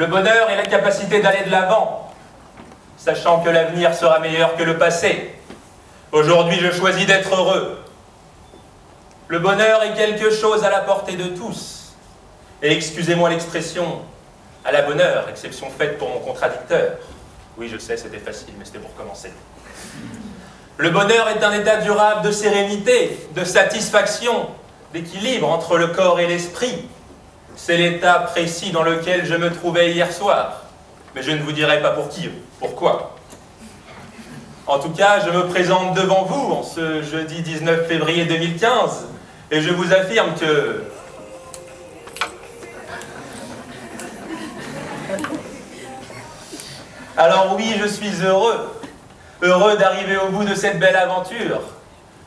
Le bonheur est la capacité d'aller de l'avant, sachant que l'avenir sera meilleur que le passé. Aujourd'hui, je choisis d'être heureux. Le bonheur est quelque chose à la portée de tous. Et excusez-moi l'expression, à la bonne heure, exception faite pour mon contradicteur. Oui, je sais, c'était facile, mais c'était pour commencer. Le bonheur est un état durable de sérénité, de satisfaction, d'équilibre entre le corps et l'esprit. C'est l'état précis dans lequel je me trouvais hier soir. Mais je ne vous dirai pas pour qui, pourquoi. En tout cas, je me présente devant vous en ce jeudi 19 février 2015 et je vous affirme que... Alors oui, je suis heureux. Heureux d'arriver au bout de cette belle aventure,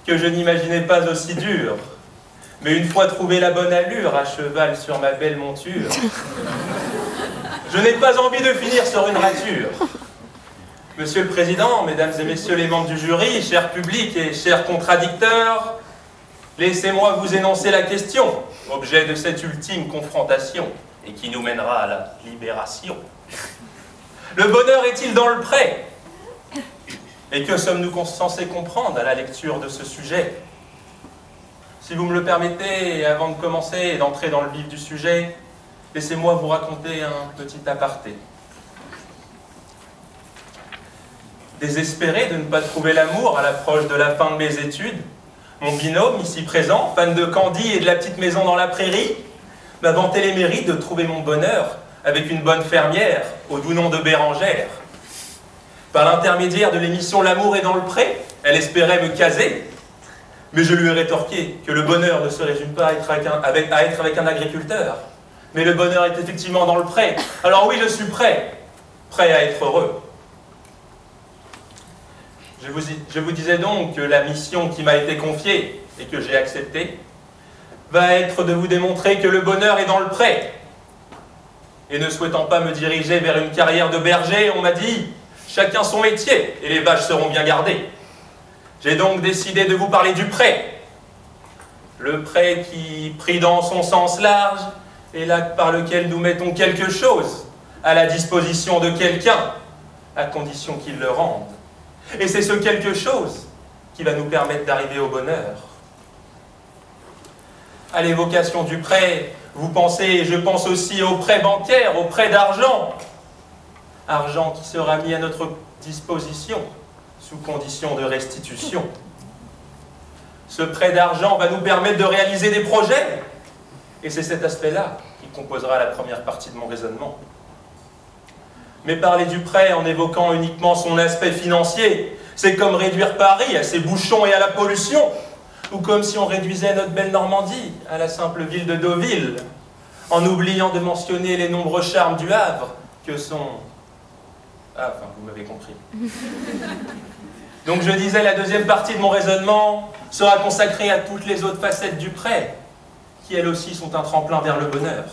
que je n'imaginais pas aussi dure. Mais une fois trouvé la bonne allure, à cheval sur ma belle monture, je n'ai pas envie de finir sur une rature. Monsieur le Président, Mesdames et Messieurs les membres du jury, cher public et chers contradicteurs, laissez-moi vous énoncer la question, objet de cette ultime confrontation, et qui nous mènera à la libération. Le bonheur est-il dans le pré? Et que sommes-nous censés comprendre à la lecture de ce sujet? Si vous me le permettez, avant de commencer et d'entrer dans le vif du sujet, laissez-moi vous raconter un petit aparté. Désespéré de ne pas trouver l'amour à l'approche de la fin de mes études, mon binôme, ici présent, fan de Candy et de la petite maison dans la prairie, m'a vanté les mérites de trouver mon bonheur avec une bonne fermière, au doux nom de Bérangère. Par l'intermédiaire de l'émission L'amour est dans le pré, elle espérait me caser, mais je lui ai rétorqué que le bonheur ne se résume pas à être avec un agriculteur, mais le bonheur est effectivement dans le pré. Alors oui, je suis prêt à être heureux. Je vous disais donc que la mission qui m'a été confiée et que j'ai acceptée va être de vous démontrer que le bonheur est dans le pré. Et ne souhaitant pas me diriger vers une carrière de berger, on m'a dit « chacun son métier et les vaches seront bien gardées ». J'ai donc décidé de vous parler du pré. Le pré qui, pris dans son sens large, est l'acte par lequel nous mettons quelque chose à la disposition de quelqu'un, à condition qu'il le rende. Et c'est ce quelque chose qui va nous permettre d'arriver au bonheur. À l'évocation du prêt, vous pensez, et je pense aussi au prêt bancaire, au prêt d'argent. Argent qui sera mis à notre disposition sous condition de restitution. Ce prêt d'argent va nous permettre de réaliser des projets. Et c'est cet aspect-là qui composera la première partie de mon raisonnement. Mais parler du prêt en évoquant uniquement son aspect financier, c'est comme réduire Paris à ses bouchons et à la pollution, ou comme si on réduisait notre belle Normandie à la simple ville de Deauville, en oubliant de mentionner les nombreux charmes du Havre, que sont... Ah, enfin, vous m'avez compris. Donc je disais, la deuxième partie de mon raisonnement sera consacrée à toutes les autres facettes du prêt, qui elles aussi sont un tremplin vers le bonheur.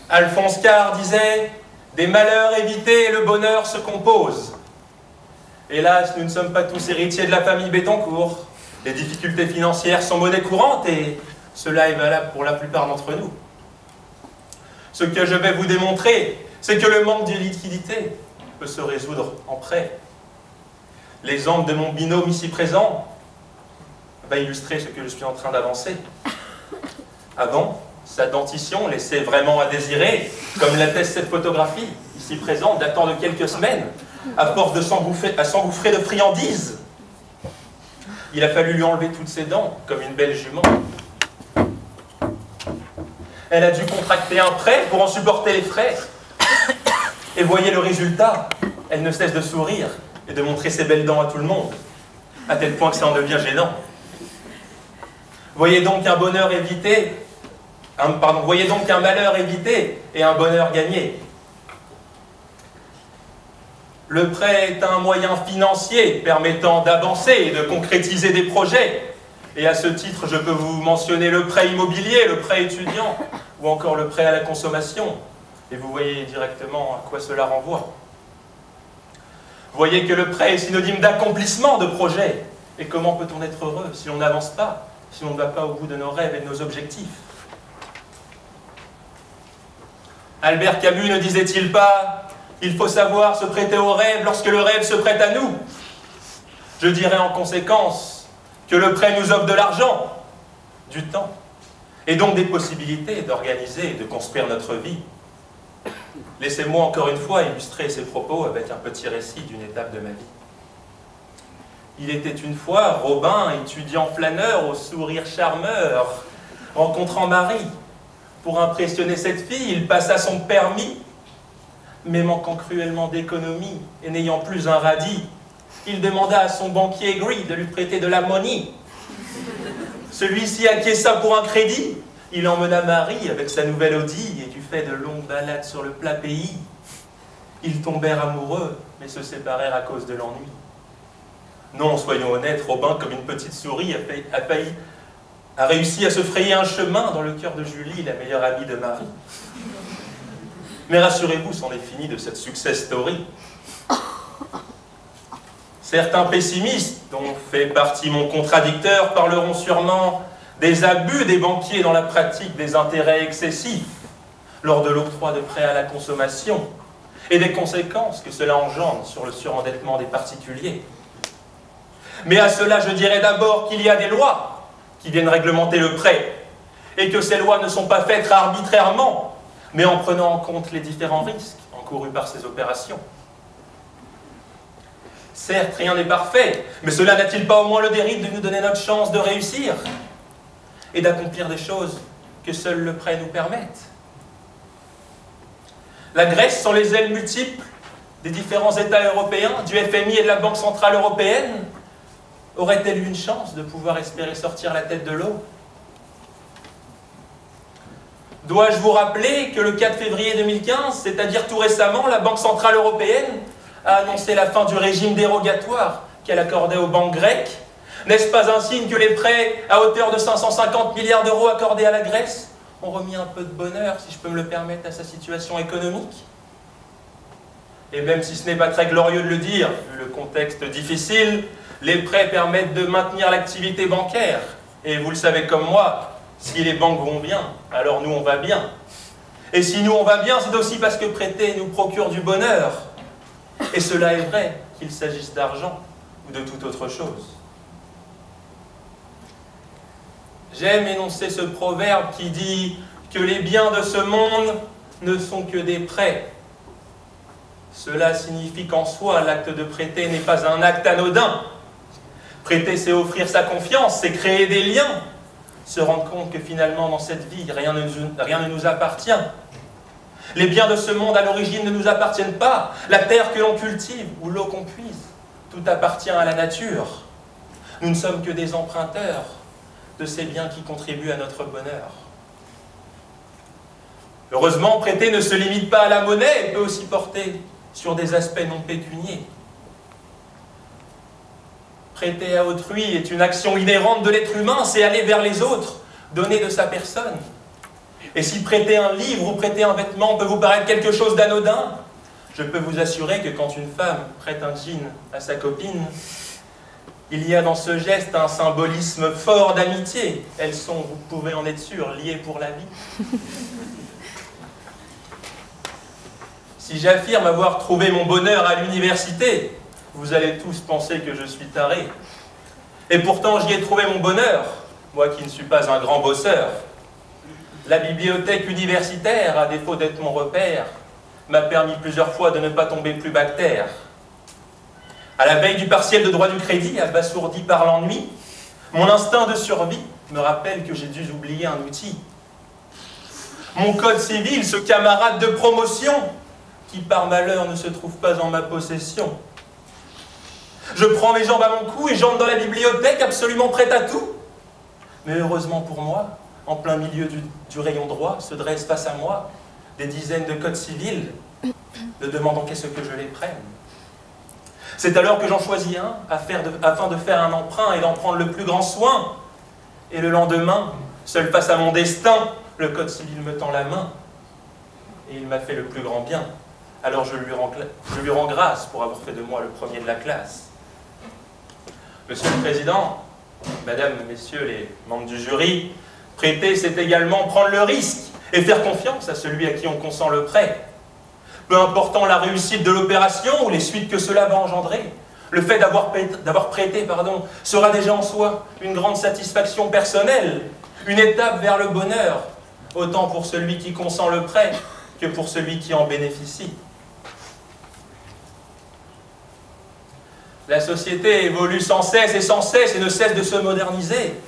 Alphonse Karr disait « Des malheurs évités, le bonheur se compose ». Hélas, nous ne sommes pas tous héritiers de la famille Bettencourt. Les difficultés financières sont monnaie courante et cela est valable pour la plupart d'entre nous. Ce que je vais vous démontrer, c'est que le manque de liquidité peut se résoudre en prêt. L'exemple de mon binôme ici présent va illustrer ce que je suis en train d'avancer. Avant, sa dentition laissait vraiment à désirer, comme l'atteste cette photographie, ici présente, datant de quelques semaines, à force de s'engouffrer de friandises. Il a fallu lui enlever toutes ses dents, comme une belle jument. Elle a dû contracter un prêt pour en supporter les frais. Et voyez le résultat, elle ne cesse de sourire et de montrer ses belles dents à tout le monde, à tel point que ça en devient gênant. Voyez donc un bonheur évité, voyez donc un malheur évité et un bonheur gagné. Le prêt est un moyen financier permettant d'avancer et de concrétiser des projets. Et à ce titre, je peux vous mentionner le prêt immobilier, le prêt étudiant, ou encore le prêt à la consommation. Et vous voyez directement à quoi cela renvoie. Voyez que le prêt est synonyme d'accomplissement de projet. Et comment peut-on être heureux si l'on n'avance pas, si l'on ne va pas au bout de nos rêves et de nos objectifs? Albert Camus ne disait-il pas « Il faut savoir se prêter au rêve lorsque le rêve se prête à nous ». Je dirais en conséquence que le prêt nous offre de l'argent, du temps, et donc des possibilités d'organiser et de construire notre vie. Laissez-moi encore une fois illustrer ces propos avec un petit récit d'une étape de ma vie. Il était une fois Robin, étudiant flâneur au sourire charmeur, rencontrant Marie. Pour impressionner cette fille, il passa son permis, mais manquant cruellement d'économie et n'ayant plus un radis, il demanda à son banquier aigri de lui prêter de la money. Celui-ci acquiesça pour un crédit. Il emmena Marie avec sa nouvelle Audi et du fait de longues balades sur le plat pays. Ils tombèrent amoureux, mais se séparèrent à cause de l'ennui. Non, soyons honnêtes, Robin, comme une petite souris, a réussi à se frayer un chemin dans le cœur de Julie, la meilleure amie de Marie. Mais rassurez-vous, c'en est fini de cette success story. Certains pessimistes, dont fait partie mon contradicteur, parleront sûrement des abus des banquiers dans la pratique des intérêts excessifs lors de l'octroi de prêts à la consommation et des conséquences que cela engendre sur le surendettement des particuliers. Mais à cela, je dirais d'abord qu'il y a des lois qui viennent réglementer le prêt et que ces lois ne sont pas faites arbitrairement, mais en prenant en compte les différents risques encourus par ces opérations. Certes, rien n'est parfait, mais cela n'a-t-il pas au moins le mérite de nous donner notre chance de réussir et d'accomplir des choses que seul le prêt nous permette? La Grèce, sans les ailes multiples des différents États européens, du FMI et de la Banque Centrale Européenne, aurait-elle eu une chance de pouvoir espérer sortir la tête de l'eau? Dois-je vous rappeler que le 4 février 2015, c'est-à-dire tout récemment, la Banque Centrale Européenne a annoncé la fin du régime dérogatoire qu'elle accordait aux banques grecques? N'est-ce pas un signe que les prêts à hauteur de 550 milliards d'euros accordés à la Grèce ont remis un peu de bonheur, si je peux me le permettre, à sa situation économique? Et même si ce n'est pas très glorieux de le dire, vu le contexte difficile, les prêts permettent de maintenir l'activité bancaire. Et vous le savez comme moi, si les banques vont bien, alors nous on va bien. Et si nous on va bien, c'est aussi parce que prêter nous procure du bonheur. Et cela est vrai, qu'il s'agisse d'argent ou de toute autre chose. J'aime énoncer ce proverbe qui dit que les biens de ce monde ne sont que des prêts. Cela signifie qu'en soi, l'acte de prêter n'est pas un acte anodin. Prêter, c'est offrir sa confiance, c'est créer des liens, se rendre compte que finalement, dans cette vie, rien ne nous appartient. Les biens de ce monde, à l'origine, ne nous appartiennent pas. La terre que l'on cultive ou l'eau qu'on puise, tout appartient à la nature. Nous ne sommes que des emprunteurs de ces biens qui contribuent à notre bonheur. Heureusement, prêter ne se limite pas à la monnaie et peut aussi porter sur des aspects non pécuniers. Prêter à autrui est une action inhérente de l'être humain, c'est aller vers les autres, donner de sa personne. Et si prêter un livre ou prêter un vêtement peut vous paraître quelque chose d'anodin, je peux vous assurer que quand une femme prête un jean à sa copine, il y a dans ce geste un symbolisme fort d'amitié. Elles sont, vous pouvez en être sûr, liées pour la vie. Si j'affirme avoir trouvé mon bonheur à l'université, vous allez tous penser que je suis taré. Et pourtant, j'y ai trouvé mon bonheur, moi qui ne suis pas un grand bosseur. La bibliothèque universitaire, à défaut d'être mon repère, m'a permis plusieurs fois de ne pas tomber plus bactère. À la veille du partiel de droit du crédit, abasourdi par l'ennui, mon instinct de survie me rappelle que j'ai dû oublier un outil. Mon code civil, ce camarade de promotion, qui par malheur ne se trouve pas en ma possession. Je prends mes jambes à mon cou et j'entre dans la bibliothèque absolument prête à tout. Mais heureusement pour moi, en plein milieu du rayon droit, se dressent face à moi des dizaines de codes civils, me demandant qu'est-ce que je les prenne. C'est alors que j'en choisis un, afin de faire un emprunt et d'en prendre le plus grand soin. Et le lendemain, seul face à mon destin, le code civil me tend la main. Et il m'a fait le plus grand bien. Alors je lui rends grâce pour avoir fait de moi le premier de la classe. Monsieur le Président, Madame, Messieurs les membres du jury, prêter, c'est également prendre le risque. et faire confiance à celui à qui on consent le prêt. Peu important la réussite de l'opération ou les suites que cela va engendrer, le fait d'avoir prêté sera déjà en soi une grande satisfaction personnelle, une étape vers le bonheur, autant pour celui qui consent le prêt que pour celui qui en bénéficie. La société évolue sans cesse et ne cesse de se moderniser,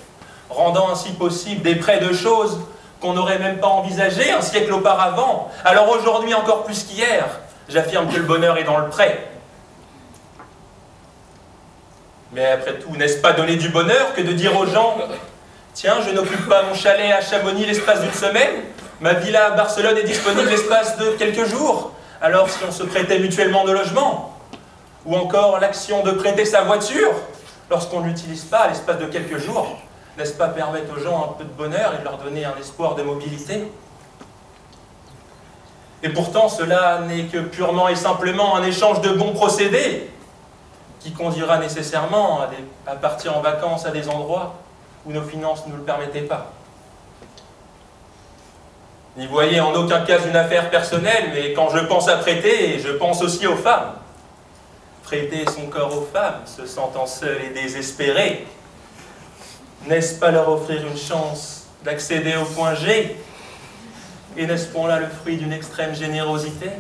rendant ainsi possible des prêts de choses qu'on n'aurait même pas envisagées un siècle auparavant. Alors aujourd'hui encore plus qu'hier, j'affirme que le bonheur est dans le prêt. Mais après tout, n'est-ce pas donner du bonheur que de dire aux gens « Tiens, je n'occupe pas mon chalet à Chamonix l'espace d'une semaine, ma villa à Barcelone est disponible l'espace de quelques jours, alors si on se prêtait mutuellement nos logements ?» Ou encore l'action de prêter sa voiture lorsqu'on ne l'utilise pas à l'espace de quelques jours. N'est-ce pas permettre aux gens un peu de bonheur et de leur donner un espoir de mobilité? Et pourtant, cela n'est que purement et simplement un échange de bons procédés qui conduira nécessairement à partir en vacances à des endroits où nos finances ne nous le permettaient pas. N'y voyez en aucun cas une affaire personnelle, mais quand je pense à prêter, je pense aussi aux femmes. Prêter son corps aux femmes, se sentant seules et désespérées, n'est-ce pas leur offrir une chance d'accéder au point G? Et n'est-ce point là le fruit d'une extrême générosité?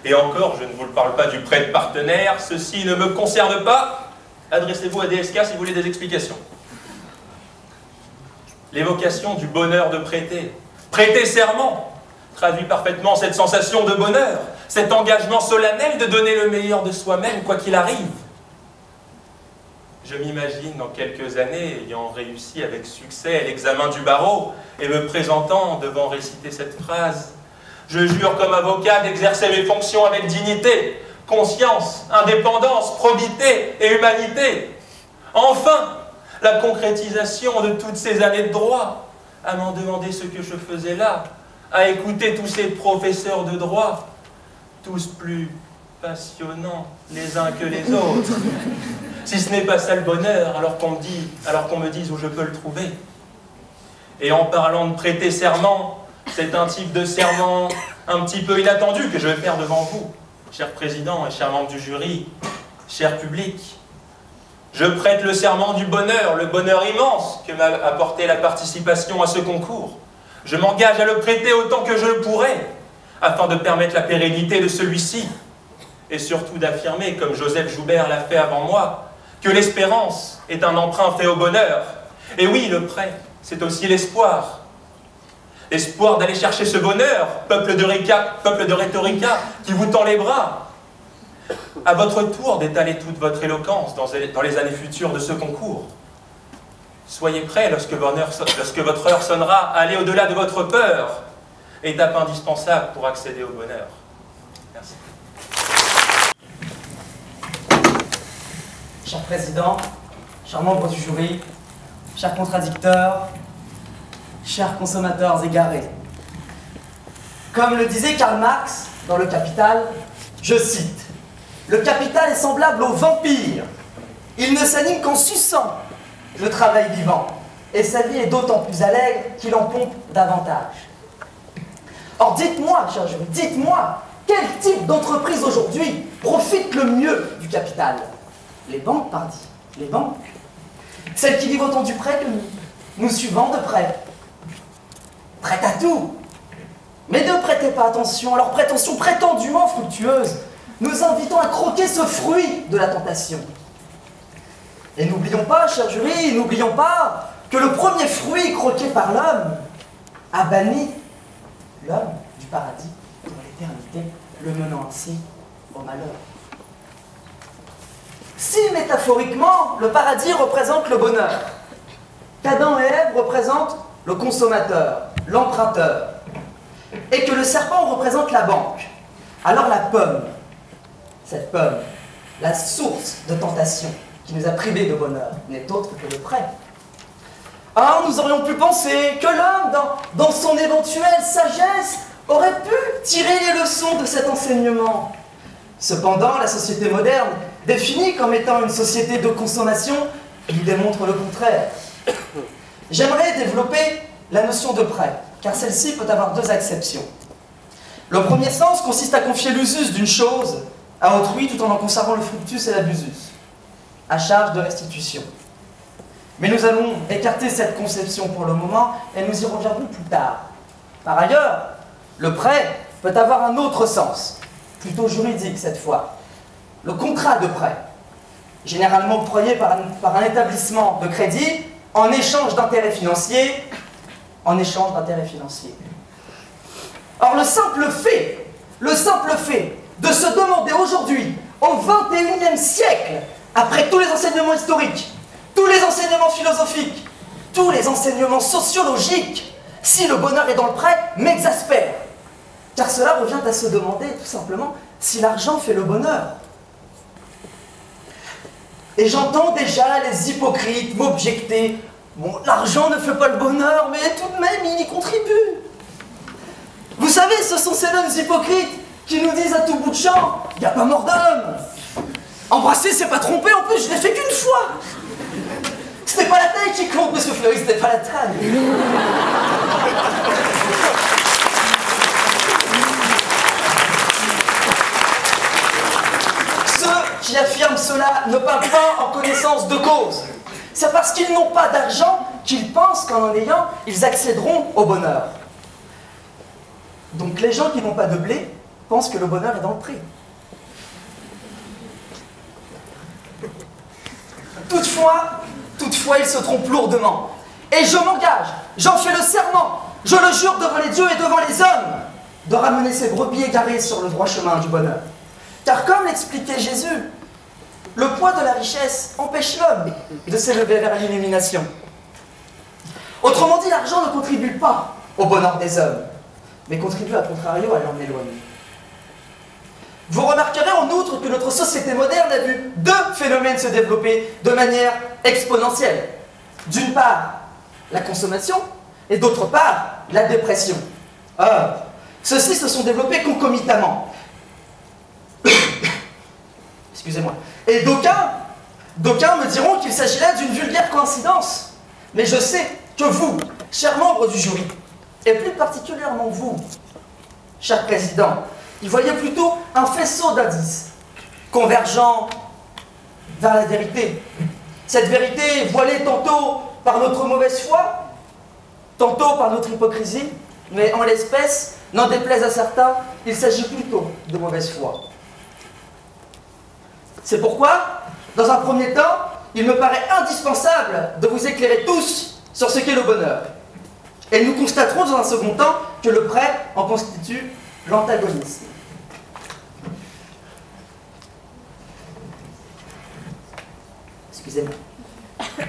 Et encore, je ne vous parle pas du prêt de partenaire, ceci ne me concerne pas. Adressez-vous à DSK si vous voulez des explications. L'évocation du bonheur de prêter. Prêter serment traduit parfaitement cette sensation de bonheur, cet engagement solennel de donner le meilleur de soi-même, quoi qu'il arrive. Je m'imagine dans quelques années ayant réussi avec succès l'examen du barreau et me présentant devant réciter cette phrase. Je jure comme avocat d'exercer mes fonctions avec dignité, conscience, indépendance, probité et humanité. Enfin, la concrétisation de toutes ces années de droit, à m'en demander ce que je faisais là, à écouter tous ces professeurs de droit, tous plus passionnants les uns que les autres. Si ce n'est pas ça le bonheur, alors qu'on me dise où je peux le trouver. Et en parlant de prêter serment, c'est un type de serment un petit peu inattendu que je vais faire devant vous, cher président et chers membres du jury, cher public. Je prête le serment du bonheur, le bonheur immense que m'a apporté la participation à ce concours. Je m'engage à le prêter autant que je le pourrai, afin de permettre la pérennité de celui-ci, et surtout d'affirmer, comme Joseph Joubert l'a fait avant moi, que l'espérance est un emprunt fait au bonheur. Et oui, le prêt, c'est aussi l'espoir. L'espoir d'aller chercher ce bonheur, peuple de rhétorica, qui vous tend les bras. À votre tour d'étaler toute votre éloquence dans les années futures de ce concours. Soyez prêts lorsque votre heure sonnera à aller au-delà de votre peur, étape indispensable pour accéder au bonheur. Merci. Cher président, chers membres du jury, chers contradicteurs, chers consommateurs égarés. Comme le disait Karl Marx dans Le Capital, je cite, « Le capital est semblable au vampire. Il ne s'anime qu'en suçant le travail vivant, et sa vie est d'autant plus allègre qu'il en pompe davantage. » Or, dites-moi, cher jury, dites-moi, quel type d'entreprise aujourd'hui profite le mieux du capital? Les banques, pardi, les banques. Celles qui vivent autant du prêt que nous suivons de près. Prêtent à tout. Mais ne prêtez pas attention à leurs prétentions prétendument fructueuses, nous invitons à croquer ce fruit de la tentation. Et n'oublions pas, cher jury, n'oublions pas que le premier fruit croqué par l'homme a banni l'homme du paradis pour l'éternité, le menant ainsi au malheur. Si, métaphoriquement, le paradis représente le bonheur, qu'Adam et Ève représentent le consommateur, l'emprunteur, et que le serpent représente la banque, alors la pomme, cette pomme, la source de tentation qui nous a privés de bonheur, n'est autre que le prêt. Or, nous aurions pu penser que l'homme, dans son éventuelle sagesse, aurait pu tirer les leçons de cet enseignement. Cependant, la société moderne, définie comme étant une société de consommation, lui démontre le contraire. J'aimerais développer la notion de prêt car celle-ci peut avoir deux acceptions. Le premier sens consiste à confier l'usus d'une chose à autrui tout en conservant le fructus et l'abusus, à charge de restitution. Mais nous allons écarter cette conception pour le moment et nous y reviendrons plus tard. Par ailleurs, le prêt peut avoir un autre sens, plutôt juridique cette fois. Le contrat de prêt, généralement octroyé par un établissement de crédit en échange d'intérêts financiers, Or le simple fait de se demander aujourd'hui, au XXIe siècle, après tous les enseignements historiques, tous les enseignements philosophiques, tous les enseignements sociologiques, si le bonheur est dans le prêt, m'exaspère. Car cela revient à se demander, tout simplement, si l'argent fait le bonheur. Et j'entends déjà les hypocrites m'objecter. Bon, l'argent ne fait pas le bonheur, mais tout de même, il y contribue. Vous savez, ce sont ces mêmes hypocrites qui nous disent à tout bout de champ, il n'y a pas mort d'homme. Embrasser, c'est pas tromper, en plus, je l'ai fait qu'une fois. C'était pas la taille qui compte, monsieur Fleury, c'était pas la taille. Ceux qui affirment cela ne parlent pas en connaissance de cause. C'est parce qu'ils n'ont pas d'argent qu'ils pensent qu'en en ayant, ils accéderont au bonheur. Donc les gens qui n'ont pas de blé pensent que le bonheur est dans le pré. Toutefois, ils se trompent lourdement. Et je m'engage, j'en fais le serment, je le jure devant les dieux et devant les hommes, de ramener ces brebis égarées sur le droit chemin du bonheur. Car comme l'expliquait Jésus, le poids de la richesse empêche l'homme de s'élever vers l'illumination. Autrement dit, l'argent ne contribue pas au bonheur des hommes, mais contribue à contrario à l'en éloigner. Vous remarquerez en outre que notre société moderne a vu deux phénomènes se développer de manière exponentielle. D'une part, la consommation, et d'autre part, la dépression. Or, ceux-ci se sont développés concomitamment. Excusez-moi. Et d'aucuns me diront qu'il s'agit là d'une vulgaire coïncidence. Mais je sais que vous, chers membres du jury, et plus particulièrement vous, cher président, y voyez plutôt un faisceau d'indices convergeant vers la vérité. Cette vérité voilée tantôt par notre mauvaise foi, tantôt par notre hypocrisie, mais en l'espèce, n'en déplaise à certains, il s'agit plutôt de mauvaise foi. C'est pourquoi, dans un premier temps, il me paraît indispensable de vous éclairer tous sur ce qu'est le bonheur. Et nous constaterons dans un second temps que le prêt en constitue l'antagonisme. Excusez-moi.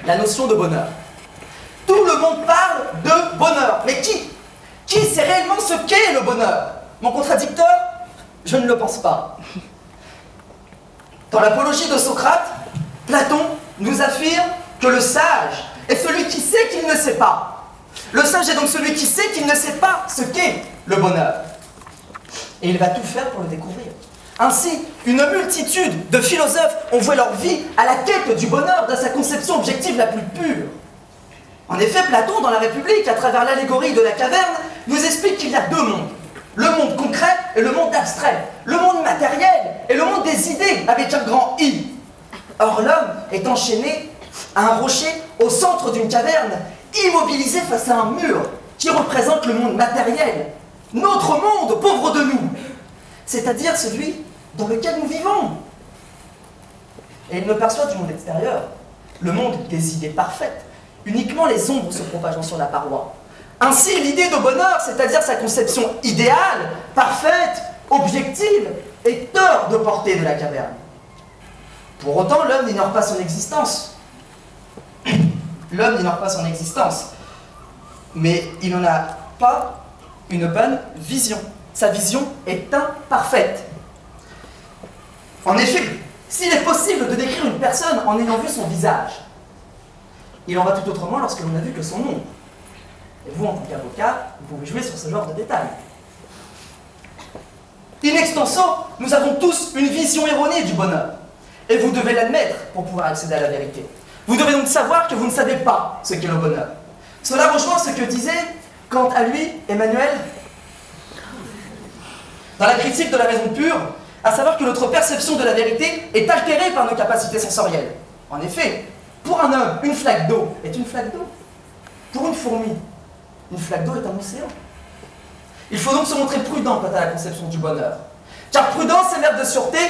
La notion de bonheur. Tout le monde parle de bonheur. Mais qui sait réellement ce qu'est le bonheur? Mon contradicteur? Je ne le pense pas. Dans l'apologie de Socrate, Platon nous affirme que le sage est celui qui sait qu'il ne sait pas. Le sage est donc celui qui sait qu'il ne sait pas ce qu'est le bonheur. Et il va tout faire pour le découvrir. Ainsi, une multitude de philosophes ont voué leur vie à la quête du bonheur dans sa conception objective la plus pure. En effet, Platon, dans la République, à travers l'allégorie de la caverne, nous explique qu'il y a deux mondes. Le monde concret et le monde abstrait. Le monde matériel et le monde des idées, avec un grand I. Or, l'homme est enchaîné à un rocher au centre d'une caverne, immobilisé face à un mur qui représente le monde matériel. Notre monde, pauvre de nous, c'est-à-dire celui dans lequel nous vivons. Et il me perçoit du monde extérieur, le monde des idées parfaites, uniquement les ombres se propageant sur la paroi. Ainsi, l'idée de bonheur, c'est-à-dire sa conception idéale, parfaite, objective, est hors de portée de la caverne. Pour autant, l'homme n'ignore pas son existence. L'homme n'ignore pas son existence. Mais il n'en a pas une bonne vision. Sa vision est imparfaite. En effet, s'il est possible de décrire une personne en ayant vu son visage, il en va tout autrement lorsque l'on n'a vu que son nom. Et vous, en tant qu'avocat, vous pouvez jouer sur ce genre de détails. In extenso, nous avons tous une vision erronée du bonheur. Et vous devez l'admettre pour pouvoir accéder à la vérité. Vous devez donc savoir que vous ne savez pas ce qu'est le bonheur. Cela rejoint ce que disait Quant à lui, Emmanuel, dans la critique de la raison pure, à savoir que notre perception de la vérité est altérée par nos capacités sensorielles. En effet, pour un homme, une flaque d'eau est une flaque d'eau. Pour une fourmi, une flaque d'eau est un océan. Il faut donc se montrer prudent quant à la conception du bonheur. Car prudence est mère de sûreté,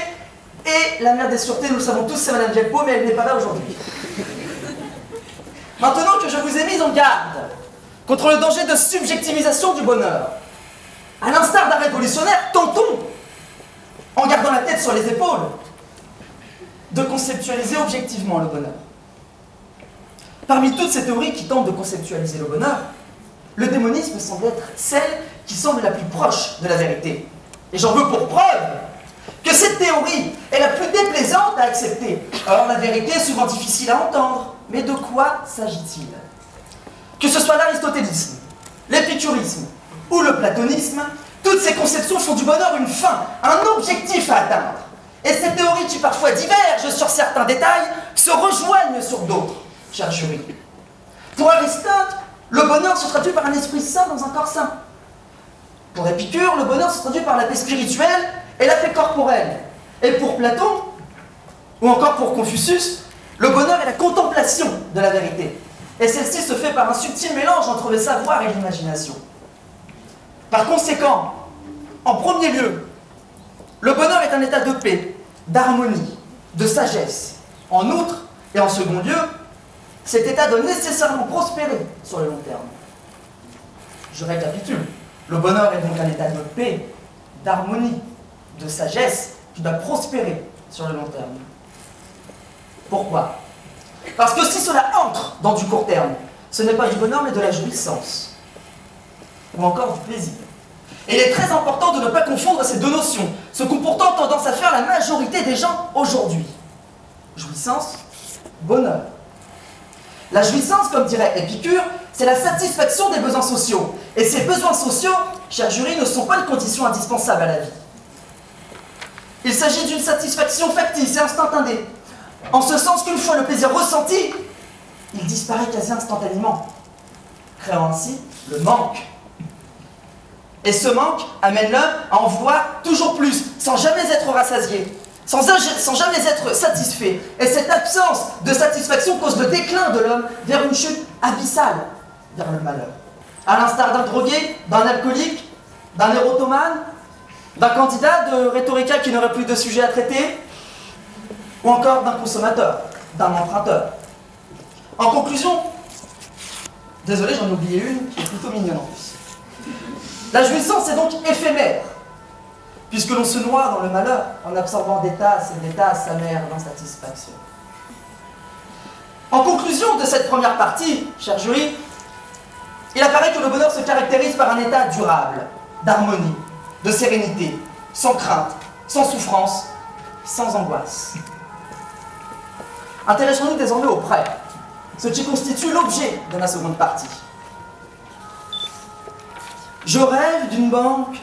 et la mère des sûretés, nous le savons tous, c'est Madame Gelpo, mais elle n'est pas là aujourd'hui. Maintenant que je vous ai mis en garde contre le danger de subjectivisation du bonheur, à l'instar d'un révolutionnaire, tentons, en gardant la tête sur les épaules, de conceptualiser objectivement le bonheur. Parmi toutes ces théories qui tentent de conceptualiser le bonheur, le démonisme semble être celle qui semble la plus proche de la vérité. Et j'en veux pour preuve que cette théorie est la plus déplaisante à accepter. Or, la vérité est souvent difficile à entendre. Mais de quoi s'agit-il? Que ce soit l'aristotélisme, l'épicurisme ou le platonisme, toutes ces conceptions font du bonheur une fin, un objectif à atteindre. Et ces théories qui parfois divergent sur certains détails se rejoignent sur d'autres, cher jury. Pour Aristote, le bonheur se traduit par un esprit sain dans un corps sain. Pour Épicure, le bonheur se traduit par la paix spirituelle et la paix corporelle. Et pour Platon, ou encore pour Confucius, le bonheur est la contemplation de la vérité. Et celle-ci se fait par un subtil mélange entre le savoir et l'imagination. Par conséquent, en premier lieu, le bonheur est un état de paix, d'harmonie, de sagesse. En outre, et en second lieu, cet état doit nécessairement prospérer sur le long terme. Je récapitule. Le bonheur est donc un état de paix, d'harmonie, de sagesse qui doit prospérer sur le long terme. Pourquoi? Parce que si cela entre dans du court terme, ce n'est pas du bonheur mais de la jouissance. Ou encore du plaisir. Et il est très important de ne pas confondre ces deux notions, ce qu'ont pourtant tendance à faire la majorité des gens aujourd'hui. Jouissance, bonheur. La jouissance, comme dirait Épicure, c'est la satisfaction des besoins sociaux. Et ces besoins sociaux, chers jurys, ne sont pas une condition indispensable à la vie. Il s'agit d'une satisfaction factice et instantanée, en ce sens qu'une fois le plaisir ressenti, il disparaît quasi instantanément, créant ainsi le manque. Et ce manque amène l'homme à en vouloir toujours plus, sans jamais être rassasié, sans jamais être satisfait. Et cette absence de satisfaction cause le déclin de l'homme vers une chute abyssale, vers le malheur. À l'instar d'un drogué, d'un alcoolique, d'un érotomane, d'un candidat de rhétorica qui n'aurait plus de sujet à traiter, ou encore d'un consommateur, d'un emprunteur. En conclusion, désolé, j'en ai oublié une qui est plutôt mignonne en plus. La jouissance est donc éphémère, puisque l'on se noie dans le malheur en absorbant des tasses et des tasses amères d'insatisfaction. En conclusion de cette première partie, cher jury, il apparaît que le bonheur se caractérise par un état durable, d'harmonie, de sérénité, sans crainte, sans souffrance, sans angoisse. Intéressons-nous désormais au prêt, ce qui constitue l'objet de ma seconde partie. Je rêve d'une banque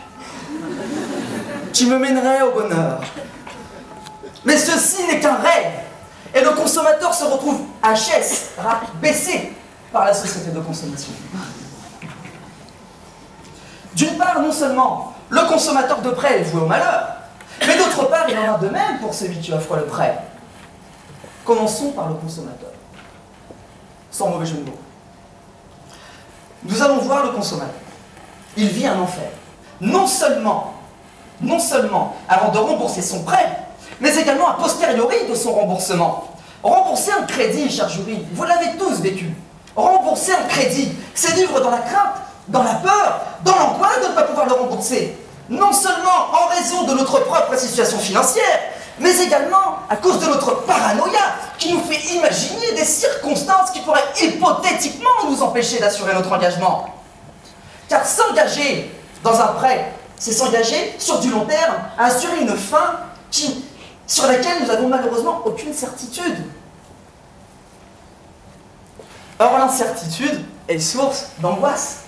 qui me mènerait au bonheur. Mais ceci n'est qu'un rêve, et le consommateur se retrouve HS, baissé par la société de consommation. D'une part, non seulement le consommateur de prêt est voué au malheur, mais d'autre part, il en va de même pour celui qui offre le prêt. Commençons par le consommateur, sans mauvais jeu de mots. Nous allons voir le consommateur. Il vit un enfer. Non seulement avant de rembourser son prêt, mais également a posteriori de son remboursement. Rembourser un crédit, cher jury, vous l'avez tous vécu. Rembourser un crédit, c'est vivre dans la crainte, dans la peur, dans l'angoisse de ne pas pouvoir le rembourser. Non seulement en raison de notre propre situation financière, mais également à cause de notre paranoïa qui nous fait imaginer des circonstances qui pourraient hypothétiquement nous empêcher d'assurer notre engagement. Car s'engager dans un prêt, c'est s'engager sur du long terme à assurer une fin sur laquelle nous n'avons malheureusement aucune certitude. Or, l'incertitude est source d'angoisse.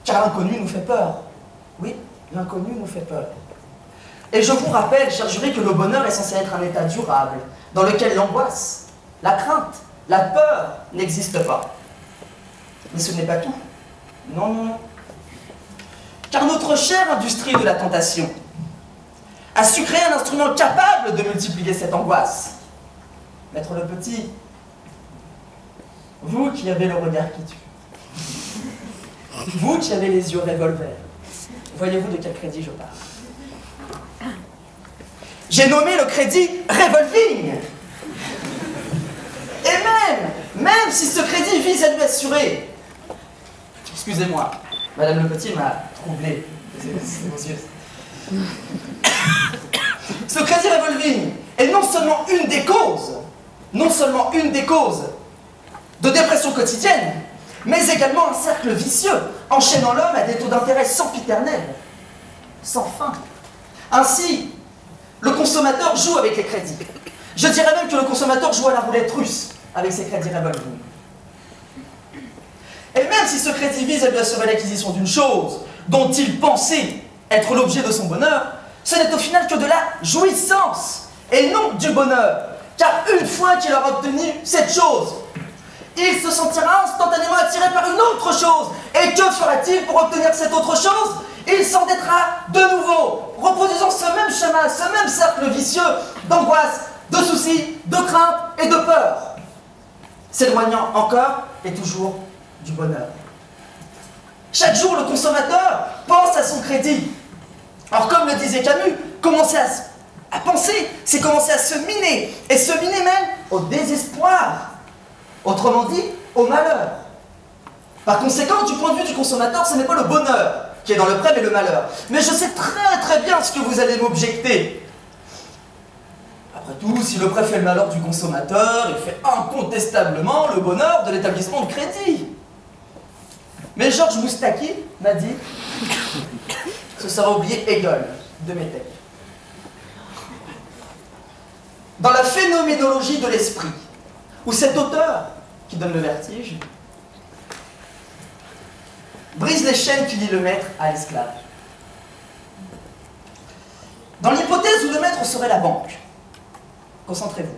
Car l'inconnu nous fait peur. Oui, l'inconnu nous fait peur. Et je vous rappelle, cher jury, que le bonheur est censé être un état durable, dans lequel l'angoisse, la crainte, la peur n'existent pas. Mais ce n'est pas tout. Non, non, non. Car notre chère industrie de la tentation a su créer un instrument capable de multiplier cette angoisse. Maître Le Petit, vous qui avez le regard qui tue, vous qui avez les yeux revolver, voyez-vous de quel crédit je parle? J'ai nommé le crédit revolving. Et même si ce crédit vise à lui assurer... Excusez-moi, Madame Le Petit m'a troublé. C'est vos yeux. Ce crédit revolving est non seulement une des causes de dépression quotidienne, mais également un cercle vicieux, enchaînant l'homme à des taux d'intérêt sempiternels, sans fin. Ainsi, le consommateur joue avec les crédits. Je dirais même que le consommateur joue à la roulette russe avec ses crédits revolving. Et même si ce crédit vise à lui assurer l'acquisition d'une chose dont il pensait être l'objet de son bonheur, ce n'est au final que de la jouissance et non du bonheur. Car une fois qu'il aura obtenu cette chose, il se sentira instantanément attiré par une autre chose. Et que fera-t-il pour obtenir cette autre chose? Il s'endettera de nouveau, reproduisant ce même schéma, ce même cercle vicieux d'angoisse, de soucis, de crainte et de peur, s'éloignant encore et toujours du bonheur. Chaque jour, le consommateur pense à son crédit. Alors, comme le disait Camus, commencer à penser, c'est commencer à se miner, et se miner même au désespoir. Autrement dit, au malheur. Par conséquent, du point de vue du consommateur, ce n'est pas le bonheur qui est dans le prêt, mais le malheur. Mais je sais très bien ce que vous allez m'objecter. Après tout, si le prêt fait le malheur du consommateur, il fait incontestablement le bonheur de l'établissement de crédit. Mais Georges Moustaki m'a dit, ce sera oublié Hegel de mes textes. Dans la phénoménologie de l'esprit, où cet auteur, qui donne le vertige, brise les chaînes qui lient le maître à l'esclave. Dans l'hypothèse où le maître serait la banque, concentrez-vous,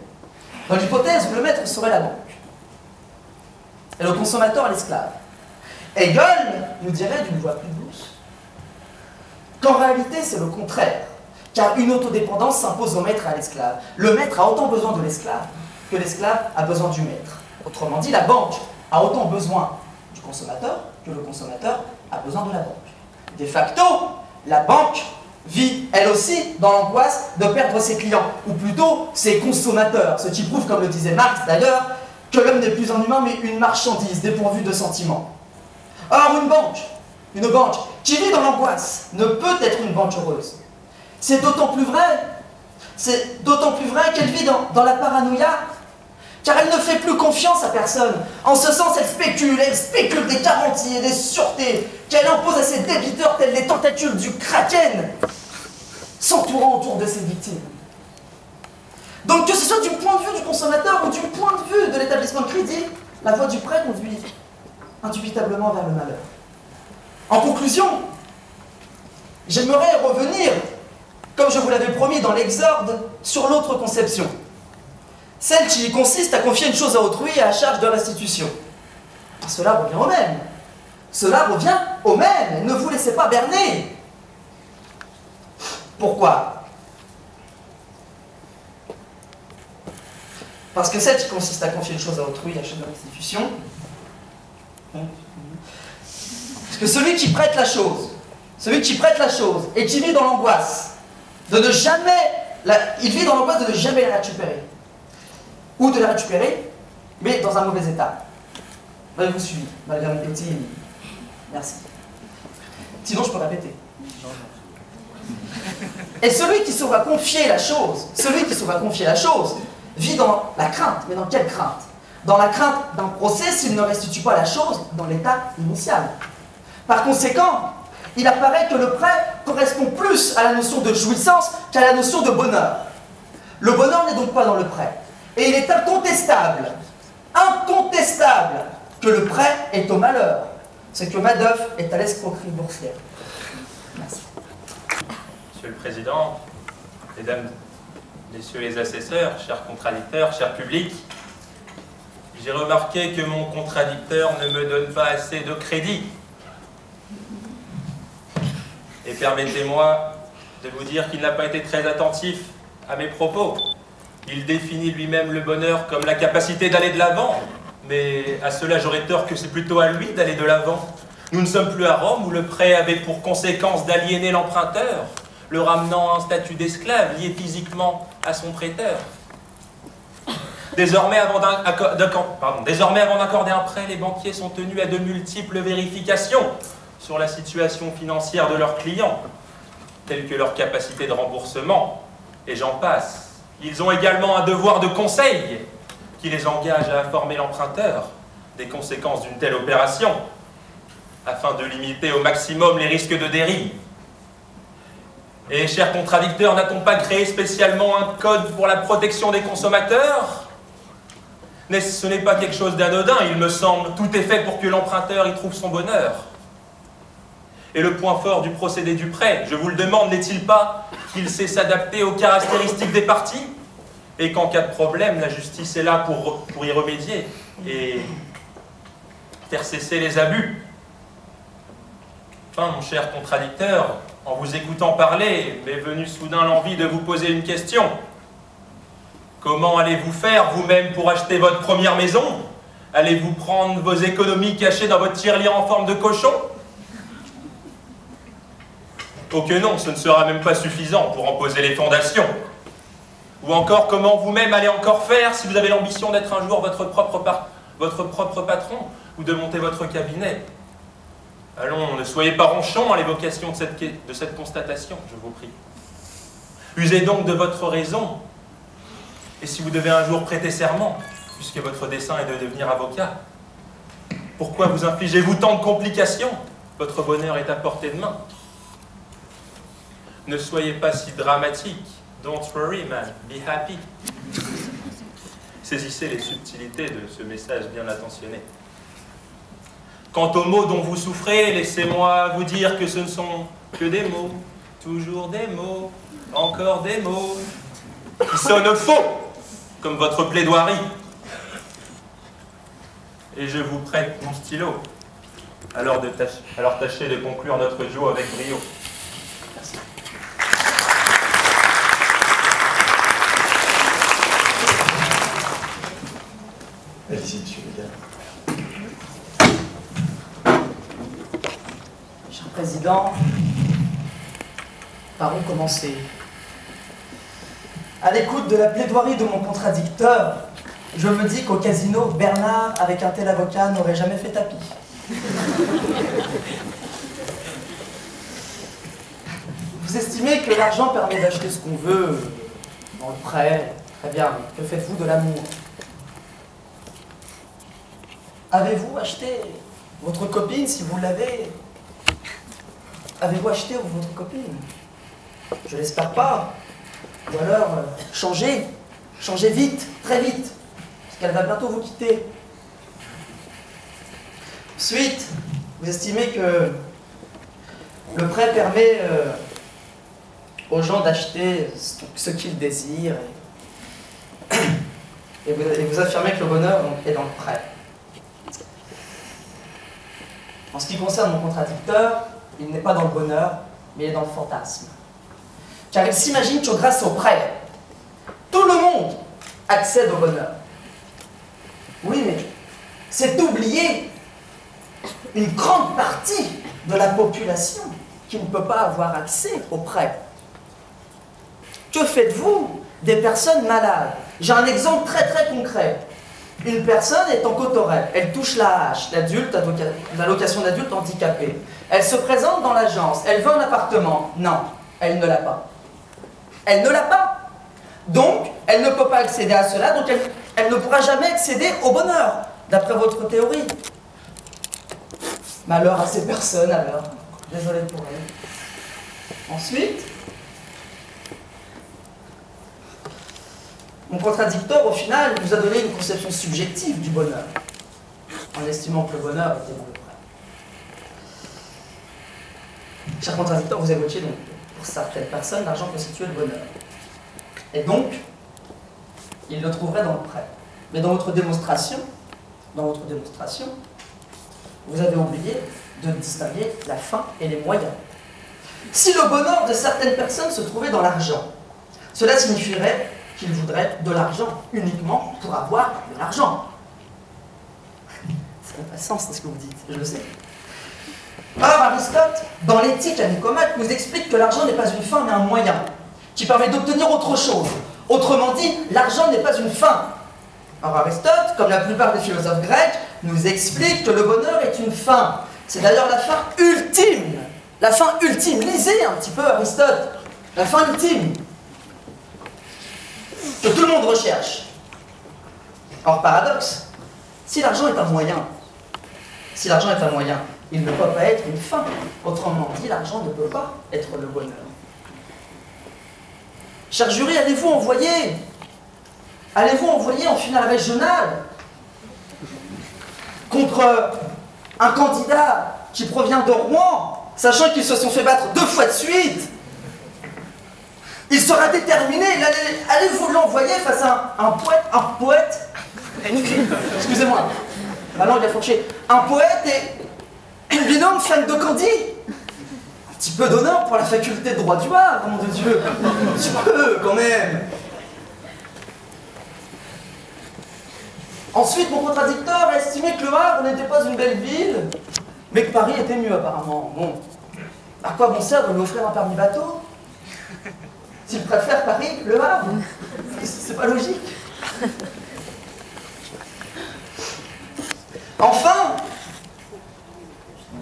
dans l'hypothèse où le maître serait la banque, et le consommateur l'esclave, Hegel nous dirait d'une voix plus douce qu'en réalité c'est le contraire, car une autodépendance s'impose au maître et à l'esclave. Le maître a autant besoin de l'esclave que l'esclave a besoin du maître. Autrement dit, la banque a autant besoin du consommateur que le consommateur a besoin de la banque. De facto, la banque vit, elle aussi, dans l'angoisse de perdre ses clients, ou plutôt ses consommateurs, ce qui prouve, comme le disait Marx d'ailleurs, que l'homme n'est plus un humain mais une marchandise dépourvue de sentiments. Or, une banque qui vit dans l'angoisse ne peut être une banque heureuse. C'est d'autant plus vrai qu'elle vit dans la paranoïa, car elle ne fait plus confiance à personne. En ce sens, elle spécule des garanties et des sûretés qu'elle impose à ses débiteurs tels les tentacules du kraken, s'entourant autour de ses victimes. Donc que ce soit du point de vue du consommateur ou du point de vue de l'établissement de crédit, la voie du prêt conduit indubitablement vers le malheur. En conclusion, j'aimerais revenir, comme je vous l'avais promis dans l'Exorde, sur l'autre conception. Celle qui consiste à confier une chose à autrui et à charge de restitution. Cela revient au même. Cela revient au même. Ne vous laissez pas berner. Pourquoi? Parce que celle qui consiste à confier une chose à autrui et à charge de restitution, parce que celui qui prête la chose et qui vit dans l'angoisse de ne jamais, il vit dans l'angoisse de ne jamais la récupérer. Ou de la récupérer, mais dans un mauvais état. Ben, vous suivez, Madame Petit. Merci. Sinon, je peux répéter. Et celui qui se voit confier la chose, vit dans la crainte. Mais dans quelle crainte? Dans la crainte d'un procès s'il ne restitue pas la chose dans l'état initial. Par conséquent, il apparaît que le prêt correspond plus à la notion de jouissance qu'à la notion de bonheur. Le bonheur n'est donc pas dans le prêt. Et il est incontestable que le prêt est au malheur, ce que Madoff est à l'escroquerie boursière. Merci. Monsieur le Président, Mesdames, Messieurs les assesseurs, chers contradicteurs, chers publics, J'ai remarqué que mon contradicteur ne me donne pas assez de crédit. Et permettez-moi de vous dire qu'il n'a pas été très attentif à mes propos. Il définit lui-même le bonheur comme la capacité d'aller de l'avant. Mais à cela, j'aurais tort que c'est plutôt à lui d'aller de l'avant. Nous ne sommes plus à Rome où le prêt avait pour conséquence d'aliéner l'emprunteur, le ramenant à un statut d'esclave lié physiquement à son prêteur. Désormais, avant d'accorder un prêt, les banquiers sont tenus à de multiples vérifications sur la situation financière de leurs clients, telles que leur capacité de remboursement, et j'en passe. Ils ont également un devoir de conseil qui les engage à informer l'emprunteur des conséquences d'une telle opération, afin de limiter au maximum les risques de dérive. Et, chers contradicteurs, n'a-t-on pas créé spécialement un code pour la protection des consommateurs? Ce n'est pas quelque chose d'anodin, il me semble. Tout est fait pour que l'emprunteur y trouve son bonheur. Et le point fort du procédé du prêt, je vous le demande, n'est-il pas qu'il sait s'adapter aux caractéristiques des parties? Et qu'en cas de problème, la justice est là pour y remédier et faire cesser les abus. Enfin, mon cher contradicteur, en vous écoutant parler, m'est venue soudain l'envie de vous poser une question. Comment allez-vous faire vous-même pour acheter votre première maison? Allez-vous prendre vos économies cachées dans votre tirelire en forme de cochon? Oh que non, ce ne sera même pas suffisant pour en poser les fondations. Ou encore, comment vous-même allez encore faire si vous avez l'ambition d'être un jour votre propre patron ou de monter votre cabinet? Allons, ne soyez pas ronchons à l'évocation de cette constatation, je vous prie. Usez donc de votre raison. Et si vous devez un jour prêter serment, puisque votre dessein est de devenir avocat, pourquoi vous infligez-vous tant de complications? Votre bonheur est à portée de main. Ne soyez pas si dramatique. Don't worry, man. Be happy. Saisissez les subtilités de ce message bien attentionné. Quant aux mots dont vous souffrez, laissez-moi vous dire que ce ne sont que des mots, toujours des mots, encore des mots, qui sonnent faux, comme votre plaidoirie. Et je vous prête mon stylo. Alors tâchez de conclure notre duo avec brio. Merci. Allez-y, monsieur Légal. Cher Président, par où commencer? À l'écoute de la plaidoirie de mon contradicteur, je me dis qu'au casino, Bernard, avec un tel avocat, n'aurait jamais fait tapis. Vous estimez que l'argent permet d'acheter ce qu'on veut dans le prêt? Très bien, mais que faites-vous de l'amour? Avez-vous acheté votre copine, si vous l'avez? Avez-vous acheté votre copine? Je l'espère pas. Ou alors, changez vite, très vite, parce qu'elle va bientôt vous quitter. Ensuite, vous estimez que le prêt permet aux gens d'acheter ce qu'ils désirent, et vous affirmez que le bonheur est dans le prêt. En ce qui concerne mon contradicteur, il n'est pas dans le bonheur, mais il est dans le fantasme. Car il s'imagine que grâce au prêt, tout le monde accède au bonheur. Oui, mais c'est oublier une grande partie de la population qui ne peut pas avoir accès au prêt. Que faites-vous des personnes malades? J'ai un exemple très très concret. Une personne est en Cotorel, elle touche l'AAH, l'allocation d'adulte handicapé. Elle se présente dans l'agence, elle veut un appartement. Non, elle ne l'a pas. Elle ne l'a pas. Donc, elle ne peut pas accéder à cela, donc elle ne pourra jamais accéder au bonheur, d'après votre théorie. Malheur à ces personnes alors. Désolé pour elles. Ensuite, mon contradicteur, au final, nous a donné une conception subjective du bonheur, en estimant que le bonheur était dans le prêt. Cher contradicteur, vous évoquiez donc, pour certaines personnes, l'argent constituait le bonheur. Et donc, il le trouverait dans le prêt. Mais dans votre démonstration, dans votre démonstration, vous avez oublié de distinguer la fin et les moyens. Si le bonheur de certaines personnes se trouvait dans l'argent, cela signifierait qu'ils voudraient de l'argent uniquement pour avoir de l'argent. Ça n'a pas de sens, c'est ce que vous dites, je le sais. Or, Aristote, dans l'éthique à Nicomède, nous explique que l'argent n'est pas une fin mais un moyen qui permet d'obtenir autre chose. Autrement dit, l'argent n'est pas une fin. Or, Aristote, comme la plupart des philosophes grecs, nous explique que le bonheur est une fin. C'est d'ailleurs la fin ultime. La fin ultime. Lisez un petit peu Aristote. La fin ultime. Que tout le monde recherche. Or, paradoxe, si l'argent est un moyen, il ne peut pas être une fin. Autrement dit, l'argent ne peut pas être le bonheur. Cher jury, allez-vous envoyer en finale régionale contre un candidat qui provient de Rouen, sachant qu'ils se sont fait battre 2 fois de suite? Il sera déterminé. Allez-vous l'envoyer face à un poète excusez-moi, ma langue a fourché. Un poète et une binôme fan de Candy? Un petit peu d'honneur pour la faculté de droit du Havre, nom de Dieu. Un petit peu, quand même. Ensuite, mon contradicteur a estimé que le Havre n'était pas une belle ville, mais que Paris était mieux, apparemment. Bon, à quoi bon sert de lui offrir un permis bateau s'il préfère Paris que le Havre? C'est pas logique. Enfin,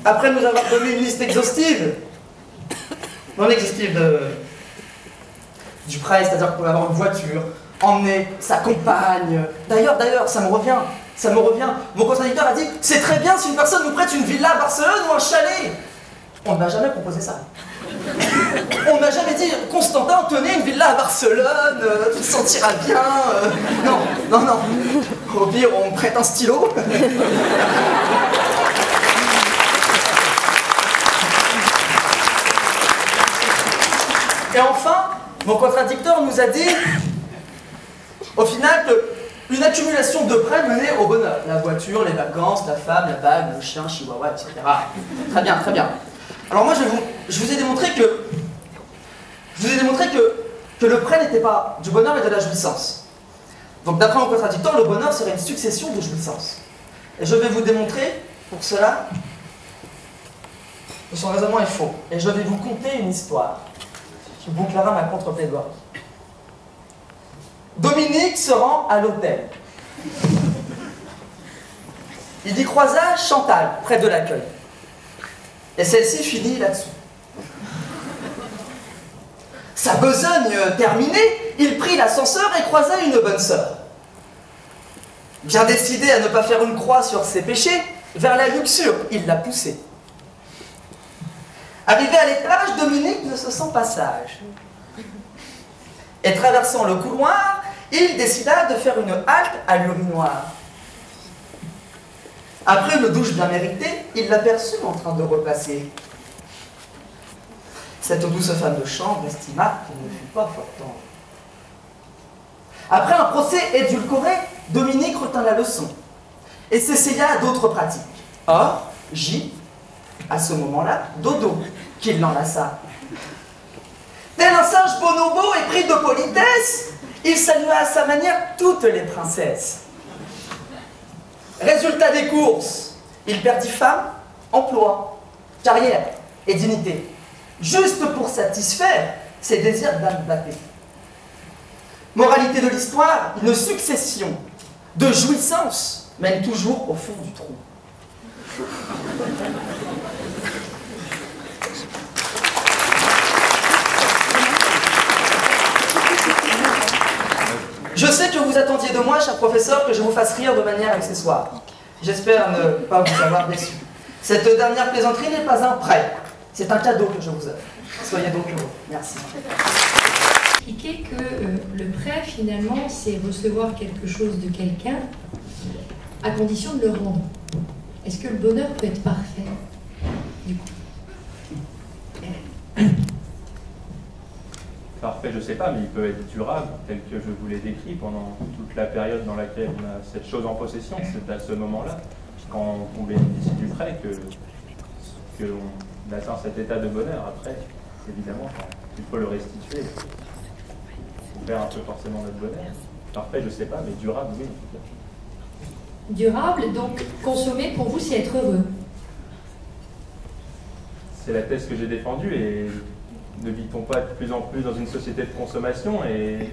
après nous avoir donné une liste exhaustive, non exhaustive du prêt, c'est-à-dire qu'on pouvait avoir une voiture, emmener sa compagne. D'ailleurs, ça me revient. Mon contradicteur a dit, c'est très bien si une personne nous prête une villa à Barcelone ou un chalet. On ne m'a jamais proposé ça. On ne m'a jamais dit, Constantin, tenez une villa à Barcelone, tu te sentiras bien. Non. Au pire, on me prête un stylo. Et enfin, mon contradicteur nous a dit, au final, qu'une accumulation de prêts menait au bonheur. La voiture, les vacances, la femme, la bague, le chien, chihuahua, etc. Très bien, très bien. Alors moi, je vous ai démontré que le prêt n'était pas du bonheur et de la jouissance. Donc d'après mon contradicteur, le bonheur serait une succession de jouissances. Et je vais vous démontrer, pour cela, que son raisonnement est faux. Et je vais vous conter une histoire qui bouclera ma contre-plaidoirie. Dominique se rend à l'hôtel. Il y croisa Chantal, près de l'accueil. Et celle-ci finit là-dessous. Sa besogne terminée, il prit l'ascenseur et croisa une bonne sœur. Bien décidé à ne pas faire une croix sur ses péchés, vers la luxure, il l'a poussée. Arrivé à l'étage, Dominique ne se sent pas sage. Et traversant le couloir, il décida de faire une halte à l'urinoir. Après une douche bien méritée, il l'aperçut en train de repasser. Cette douce femme de chambre estima qu'il ne fut pas fort tendre. Après un procès édulcoré, Dominique retint la leçon et s'essaya à d'autres pratiques. Or, J, à ce moment-là, dodo, qui l'enlaça. Tel un singe bonobo et pris de politesse, il salua à sa manière toutes les princesses. Résultat des courses, il perdit femme, emploi, carrière et dignité, juste pour satisfaire ses désirs d'âme bâtée. Moralité de l'histoire, une succession de jouissances mène toujours au fond du trou. Je sais que vous attendiez de moi, cher professeur, que je vous fasse rire de manière accessoire. J'espère ne pas vous avoir déçu. Cette dernière plaisanterie n'est pas un prêt, c'est un cadeau que je vous offre. Soyez donc heureux. Merci. Expliquer que le prêt, finalement, c'est recevoir quelque chose de quelqu'un à condition de le rendre. Est-ce que le bonheur peut être parfait, du coup? parfait, je ne sais pas, mais il peut être durable, tel que je vous l'ai décrit pendant toute la période dans laquelle on a cette chose en possession. C'est à ce moment-là, quand on bénéficie du prêt, qu'on atteint cet état de bonheur. Après, évidemment, il faut le restituer. On perd un peu forcément notre bonheur. Parfait, je ne sais pas, mais durable, oui. Durable, donc consommer pour vous, c'est être heureux. C'est la thèse que j'ai défendue, et ne vit-on pas de plus en plus dans une société de consommation, et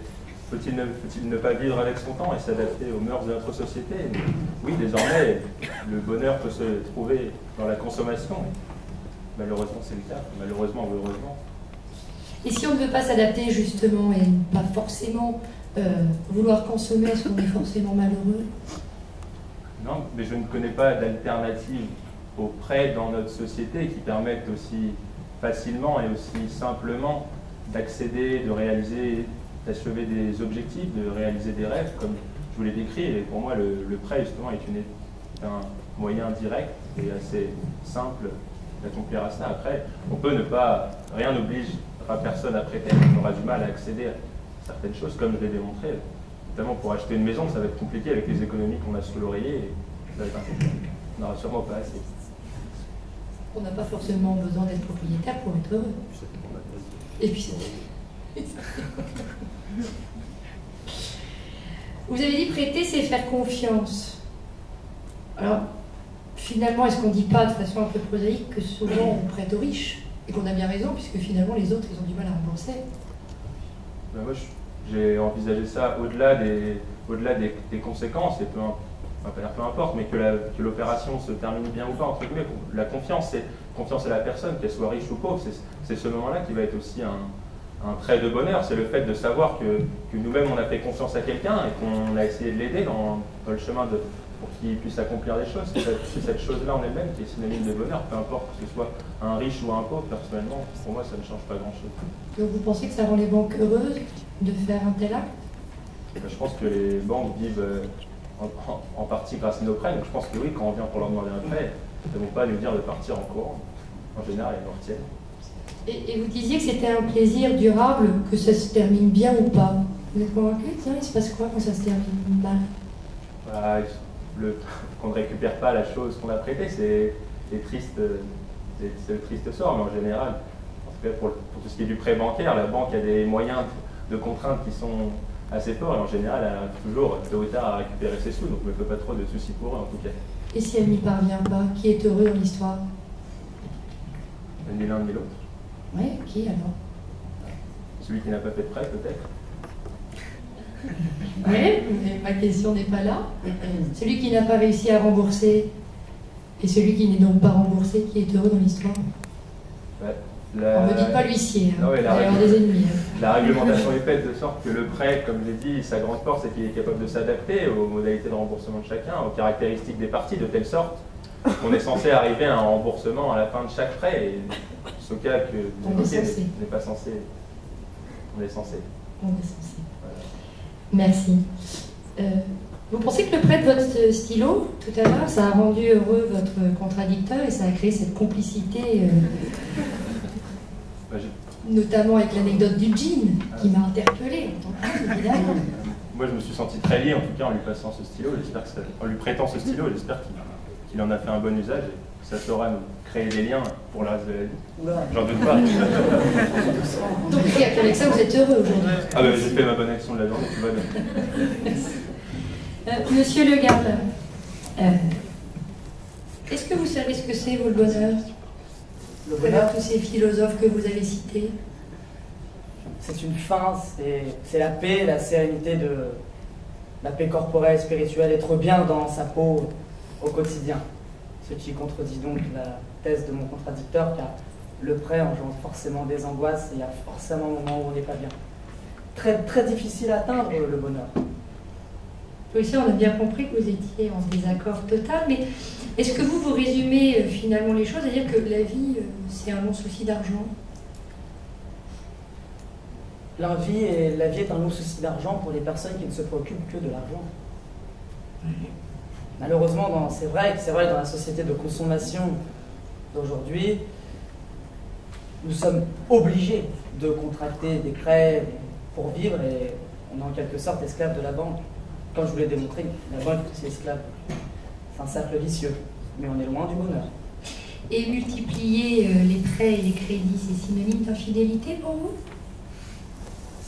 faut-il ne pas vivre avec son temps et s'adapter aux mœurs de notre société? Oui, désormais, le bonheur peut se trouver dans la consommation. Malheureusement, c'est le cas. Malheureusement ou heureusement. Et si on ne veut pas s'adapter justement et pas forcément vouloir consommer, est-ce qu'on est forcément malheureux? Non, mais je ne connais pas d'alternative aux prêts dans notre société qui permettent aussi facilement et aussi simplement d'accéder, de réaliser, d'achever des objectifs, de réaliser des rêves, comme je vous l'ai décrit. Et pour moi, le prêt, justement, est un moyen direct et assez simple d'accomplir à ça. Après, on peut ne pas, rien n'oblige personne à prêter, on aura du mal à accéder à certaines choses, comme je l'ai démontré. Notamment pour acheter une maison, ça va être compliqué avec les économies qu'on a sous l'oreiller, et ça va être impossible. On n'aura sûrement pas assez. On n'a pas forcément besoin d'être propriétaire pour être heureux. Et puis c'est... Vous avez dit prêter, c'est faire confiance. Alors, finalement, est-ce qu'on ne dit pas de façon un peu prosaïque que souvent on prête aux riches? Et qu'on a bien raison, puisque finalement les autres, ils ont du mal à rembourser. Ben moi, j'ai envisagé ça au-delà des conséquences, et peu importe, mais que l'opération se termine bien ou pas, entre guillemets. La confiance, c'est confiance à la personne, qu'elle soit riche ou pauvre, c'est ce moment-là qui va être aussi un trait de bonheur. C'est le fait de savoir que nous-mêmes, on a fait confiance à quelqu'un et qu'on a essayé de l'aider dans le chemin pour qu'il puisse accomplir des choses. C'est cette chose-là en elle-même qui est synonyme de bonheur, peu importe que ce soit un riche ou un pauvre. Personnellement, pour moi, ça ne change pas grand-chose. Donc vous pensez que ça rend les banques heureuses de faire un tel acte? Je pense que les banques vivent en partie grâce à nos prêts. Donc je pense que oui, quand on vient pour leur demander un prêt, ils ne vont pas lui dire de partir en courant. En général, ils nous retiennent. Et vous disiez que c'était un plaisir durable, que ça se termine bien ou pas. Vous êtes convaincu? Tiens, il se passe quoi quand ça se termine mal? Voilà, qu'on ne récupère pas la chose qu'on a prêtée, c'est le triste sort, mais en général, en tout cas pour tout ce qui est du prêt bancaire, la banque a des moyens de contraintes qui sont assez forts, et en général, elle arrive toujours tôt ou tard à récupérer ses sous, donc je ne me fais pas trop de soucis pour eux en tout cas. Et si elle n'y parvient pas, qui est heureux dans l'histoire? Ni l'un ni l'autre. Oui, qui alors? Celui qui n'a pas fait de prêt, peut-être. Oui, mais ma question n'est pas là. Celui qui n'a pas réussi à rembourser et celui qui n'est donc pas remboursé, qui est heureux dans l'histoire? Ouais, on ne me dit pas l'huissier, hein. Non, ouais, il va y avoir des ennemis. La réglementation est faite de sorte que le prêt, comme j'ai dit, sa grande force, c'est qu'il est capable de s'adapter aux modalités de remboursement de chacun, aux caractéristiques des parties, de telle sorte qu'on est censé arriver à un remboursement à la fin de chaque prêt. Et ce cas que vous évoquez n'est pas censé. On est censé. On est censé. Merci. Vous pensez que le prêt de votre stylo, tout à l'heure, ça a rendu heureux votre contradicteur et ça a créé cette complicité, notamment avec l'anecdote du jean, qui m'a interpellée en tant que candidat. Moi, je me suis senti très lié, en tout cas, en lui passant ce stylo. En lui prêtant ce stylo, j'espère qu'il en a fait un bon usage et que ça saura nous créer des liens pour le reste de la vie. J'en doute pas. Donc, avec ça, vous êtes heureux aujourd'hui? Ah ben, j'ai fait ma bonne action de la journée, tout va bien. Monsieur Le Garde, est-ce que vous savez ce que c'est, vous, le bonheur? Le bonheur, tous ces philosophes que vous avez cités. c'est une fin, c'est la paix, la sérénité, la paix corporelle, spirituelle, être bien dans sa peau au quotidien. Ce qui contredit donc la thèse de mon contradicteur, car le prêt engendre forcément des angoisses et il y a forcément un moment où on n'est pas bien. Très, très difficile à atteindre, le bonheur. Oui, ça, on a bien compris que vous étiez en désaccord total, mais est-ce que vous résumez finalement les choses, c'est-à-dire que la vie, c'est un long souci d'argent? La vie est un long souci d'argent pour les personnes qui ne se préoccupent que de l'argent. Malheureusement, c'est vrai dans la société de consommation d'aujourd'hui, nous sommes obligés de contracter des prêts pour vivre et on est en quelque sorte esclave de la banque. Comme je vous l'ai démontré, la banque c'est esclave. C'est un cercle vicieux, mais on est loin du bonheur. Et multiplier les prêts et les crédits, c'est synonyme d'infidélité pour vous?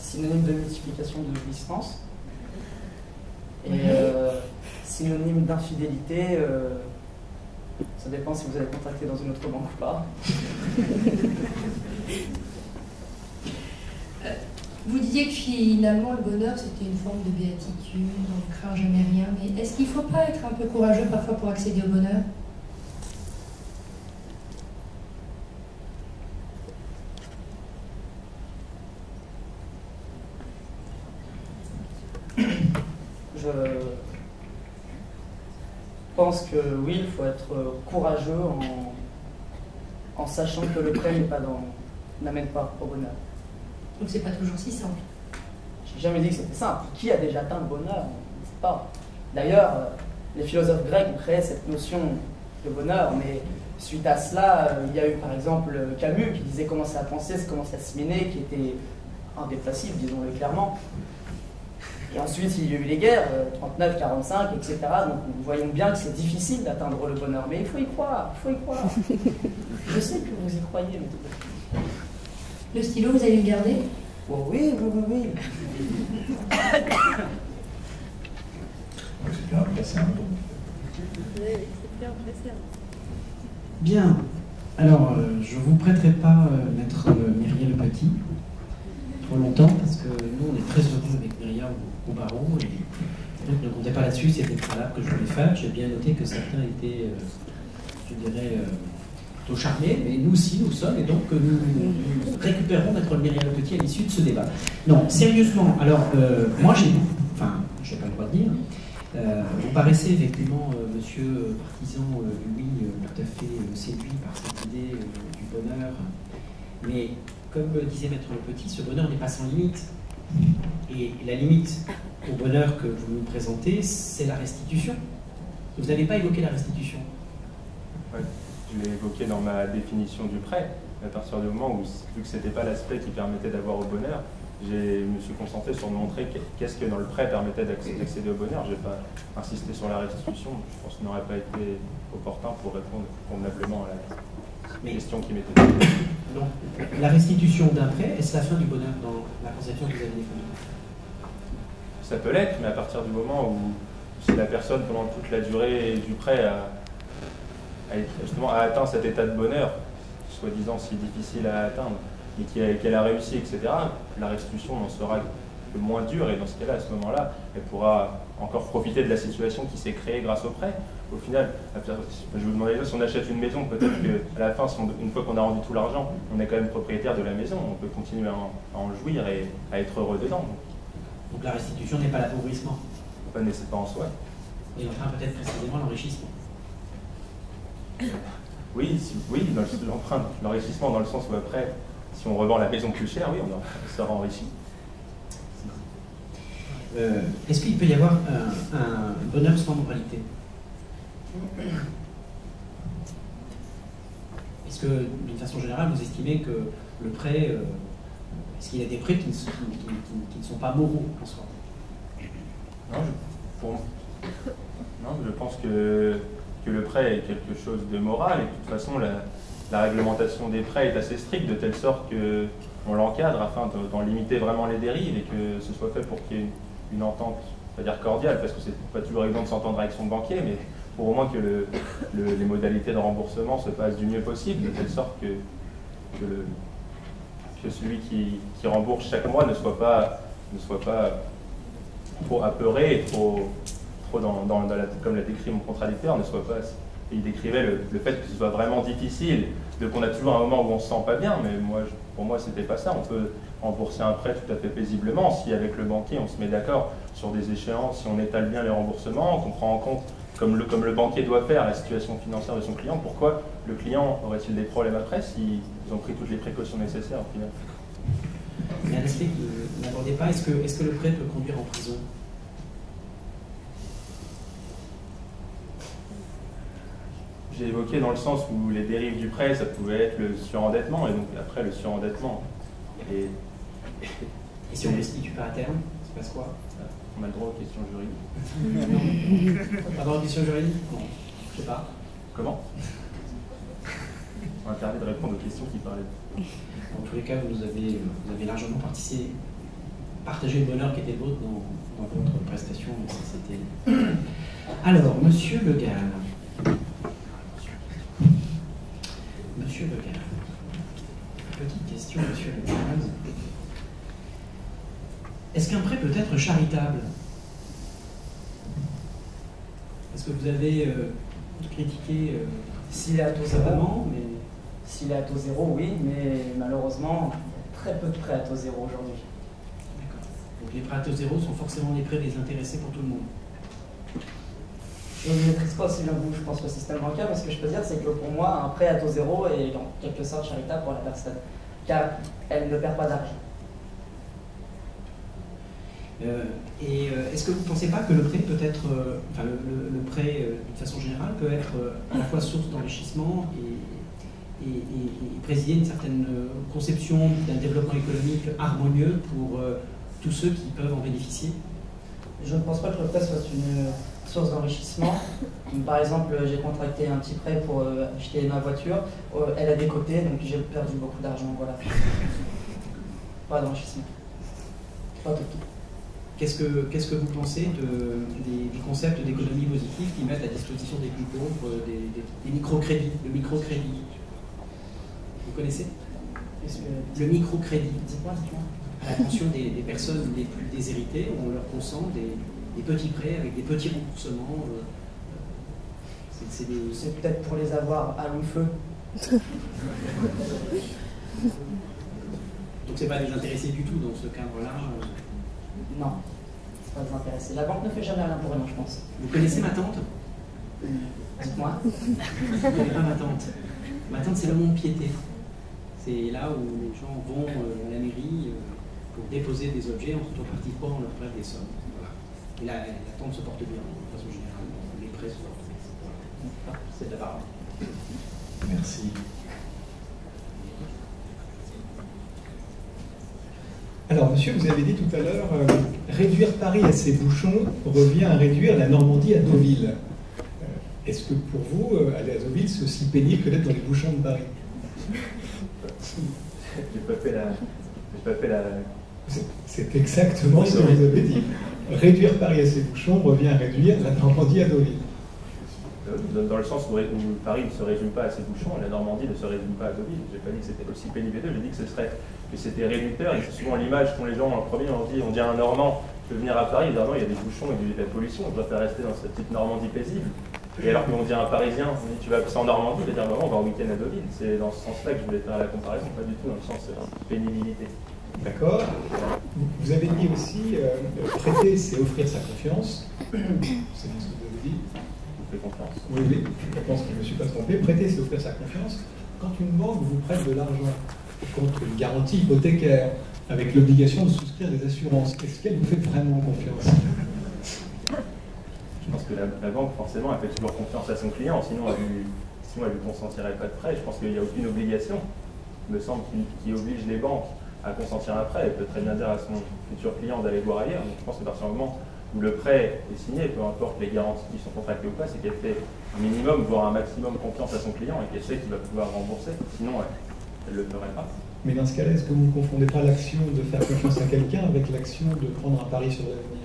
Synonyme de multiplication de jouissance. Et synonyme d'infidélité, ça dépend si vous avez contracté dans une autre banque ou pas. Vous disiez que finalement le bonheur c'était une forme de béatitude, on ne craint jamais rien, mais est-ce qu'il ne faut pas être un peu courageux parfois pour accéder au bonheur? Je pense que oui, il faut être courageux en sachant que le prêt n'amène pas au bonheur. Donc c'est pas toujours si simple. J'ai jamais dit que c'était simple. Qui a déjà atteint le bonheur? On ne sait pas. D'ailleurs, les philosophes grecs ont créé cette notion de bonheur, mais suite à cela, il y a eu par exemple Camus qui disait commencer à penser, c'est commencer à se miner, qui était indépressible, disons-le clairement. Et ensuite, il y a eu les guerres, 39, 45, etc. Donc nous voyons bien que c'est difficile d'atteindre le bonheur, mais il faut y croire, il faut y croire. Je sais que vous y croyez, mais... Le stylo, vous allez le garder? Oh oui, oui, oui, oui. C'est bien apprécié un peu. Bien. Alors, je ne vous prêterai pas maître Myriel Petit trop longtemps, parce que nous, on est très heureux avec Myriel au barreau, et donc ne comptez pas là-dessus, c'était le préalable que je voulais faire. J'ai bien noté que certains étaient, je dirais, plutôt charmés, mais nous aussi, nous sommes, et donc nous récupérerons maître Myriel Petit à l'issue de ce débat. Non, sérieusement, alors, moi, je n'ai pas le droit de dire, vous paraissez effectivement, monsieur partisan, Louis, tout à fait séduit par cette idée du bonheur, mais comme le disait maître Le Petit, ce bonheur n'est pas sans limite. Et la limite au bonheur que vous nous présentez, c'est la restitution. Vous n'avez pas évoqué la restitution. Ouais, je l'ai évoqué dans ma définition du prêt. À partir du moment où, vu que ce n'était pas l'aspect qui permettait d'avoir au bonheur, je me suis concentré sur montrer qu'est-ce que dans le prêt permettait d'accéder au bonheur. Je n'ai pas insisté sur la restitution. Je pense que ça n'aurait pas été opportun pour répondre convenablement à la question qui m'était posée. Donc, la restitution d'un prêt, est-ce la fin du bonheur dans la conception que vous avez définie? Ça peut l'être, mais à partir du moment où si la personne, pendant toute la durée du prêt, a atteint cet état de bonheur, soi-disant si difficile à atteindre, et qu'elle a réussi, etc., la restitution n'en sera que moins dure, et dans ce cas-là, à ce moment-là, elle pourra encore profiter de la situation qui s'est créée grâce au prêt. Au final, je vous demandais si on achète une maison, peut-être qu'à la fin, une fois qu'on a rendu tout l'argent, on est quand même propriétaire de la maison, on peut continuer à en jouir et à être heureux dedans. Donc la restitution n'est pas l'appauvrissement. Pas en soi. Et enfin peut-être précisément l'enrichissement. Oui, l'emprunt, l'enrichissement dans le sens où après, si on revend la maison plus cher, oui, on sera enrichi. Est-ce qu'il peut y avoir un bonheur sans moralité? Est-ce que, d'une façon générale, vous estimez que le prêt, est-ce qu'il y a des prêts qui ne sont pas moraux en soi? Non, je pense que le prêt est quelque chose de moral, et de toute façon, la réglementation des prêts est assez stricte, de telle sorte qu'on l'encadre afin d'en limiter vraiment les dérives, et que ce soit fait pour qu'il y ait une entente, c'est-à-dire cordiale, parce que c'est pas toujours évident de s'entendre avec son banquier, mais pour au moins que les modalités de remboursement se passent du mieux possible, de telle sorte que celui qui rembourse chaque mois ne soit pas trop apeuré et trop comme l'a décrit mon contradicteur, ne soit pas. Il décrivait le fait que ce soit vraiment difficile, qu'on a toujours un moment où on se sent pas bien, mais pour moi c'était pas ça. On peut rembourser un prêt tout à fait paisiblement si avec le banquier on se met d'accord sur des échéances, si on étale bien les remboursements, qu'on prend en compte comme le banquier doit faire la situation financière de son client. Pourquoi le client aurait-il des problèmes après s'ils ont pris toutes les précautions nécessaires au final? Il y a un aspect que vous n'abordez pas. Est-ce que le prêt peut conduire en prison? j'ai évoqué dans le sens où les dérives du prêt, ça pouvait être le surendettement, et donc après le surendettement. Et si on ne restitue pas à terme, ça se passe quoi? On a le droit aux questions juridiques. Pas droit aux questions juridiques? Non, je sais pas. Comment? Interdit de répondre aux questions qui parlaient. Dans tous les cas, vous avez largement partagé le bonheur qui était le vôtre dans votre prestation. Alors, Monsieur Le Gall. Monsieur Le Gall. Petite question, Monsieur Le Gall. Est-ce qu'un prêt peut être charitable? Est-ce que vous avez critiqué S'il est à taux zéro, mais... S'il est à taux zéro, oui, mais malheureusement, il y a très peu de prêts à taux zéro aujourd'hui. D'accord. Donc les prêts à taux zéro sont forcément des prêts désintéressés pour tout le monde. Je ne maîtrise pas aussi bien que vous, je pense, le système bancaire, mais ce que je peux dire, c'est que pour moi, un prêt à taux zéro est en quelque sorte charitable pour la personne, car elle ne perd pas d'argent. Est-ce que vous ne pensez pas que le prêt peut être, enfin le prêt d'une façon générale peut être à la fois source d'enrichissement et présider une certaine conception d'un développement économique harmonieux pour tous ceux qui peuvent en bénéficier? Je ne pense pas que le prêt soit une source d'enrichissement. Par exemple, j'ai contracté un petit prêt pour acheter ma voiture. Elle a décoté, donc j'ai perdu beaucoup d'argent. Voilà. Pas d'enrichissement. Pas tout. Qu'est-ce que vous pensez du concept d'économie positive qui mettent à disposition des plus pauvres des microcrédits, le microcrédit? Vous connaissez? Le microcrédit. Dites-moi. À l'attention des personnes les plus déshéritées, on leur consent des petits prêts avec des petits remboursements. C'est peut-être pour les avoir à long feu. Donc c'est pas désintéressé du tout dans ce cadre-là. Non, c'est pas désintéressé. La banque ne fait jamais rien pour rien, je pense. Vous connaissez ma tante? Dites-moi. Je ne connais pas ma tante. Ma tante, c'est le Mont-de-Piété. C'est là où les gens vont à la mairie pour déposer des objets en contrepartie quoi on leur prête des sommes. Voilà. Et la tente se porte bien, de façon générale. Les prêts se portent bien. C'est de la parole. Merci. Alors, monsieur, vous avez dit tout à l'heure, réduire Paris à ses bouchons revient à réduire la Normandie à Deauville. Est-ce que pour vous, aller à Deauville, c'est aussi pénible que d'être dans les bouchons de Paris? J'ai pas fait la... C'est exactement ce que vous avez dit. Réduire Paris à ses bouchons revient à réduire la Normandie à Deauville. Dans le sens où Paris ne se résume pas à ses bouchons et la Normandie ne se résume pas à Deauville. J'ai pas dit que c'était aussi pénible des deux, j'ai dit que c'était réducteur, et c'est souvent l'image qu'ont les gens en premier, on dit un Normand peut venir à Paris, évidemment il y a des bouchons et de la pollution, on doit faire rester dans cette petite Normandie paisible. Et alors qu'on dit à un Parisien, on dit tu vas passer en Normandie, il va dire on va en week-end à Deauville. C'est dans ce sens-là que je voulais faire la comparaison, pas du tout dans le sens pénibilité. D'accord. Vous avez dit aussi, prêter, c'est offrir sa confiance. C'est bien ce que vous avez dit. Fais confiance. Oui, je pense que je ne me suis pas trompé. Prêter, c'est offrir sa confiance. Quand une banque vous prête de l'argent contre une garantie hypothécaire, avec l'obligation de souscrire des assurances, est-ce qu'elle vous fait vraiment confiance? Je pense que la banque, forcément, elle fait toujours confiance à son client, sinon elle lui consentirait pas de prêt. Je pense qu'il n'y a aucune obligation, il me semble, qui oblige les banques à consentir un prêt. Elle peut très bien dire à son futur client d'aller voir ailleurs. Donc je pense que à partir du moment où le prêt est signé, peu importe les garanties qui sont contractées ou pas, c'est qu'elle fait un minimum, voire un maximum confiance à son client et qu'elle sait qu'il va pouvoir rembourser. Sinon, elle ne le ferait pas. Mais dans ce cas-là, est-ce que vous ne confondez pas l'action de faire confiance à quelqu'un avec l'action de prendre un pari sur l'avenir?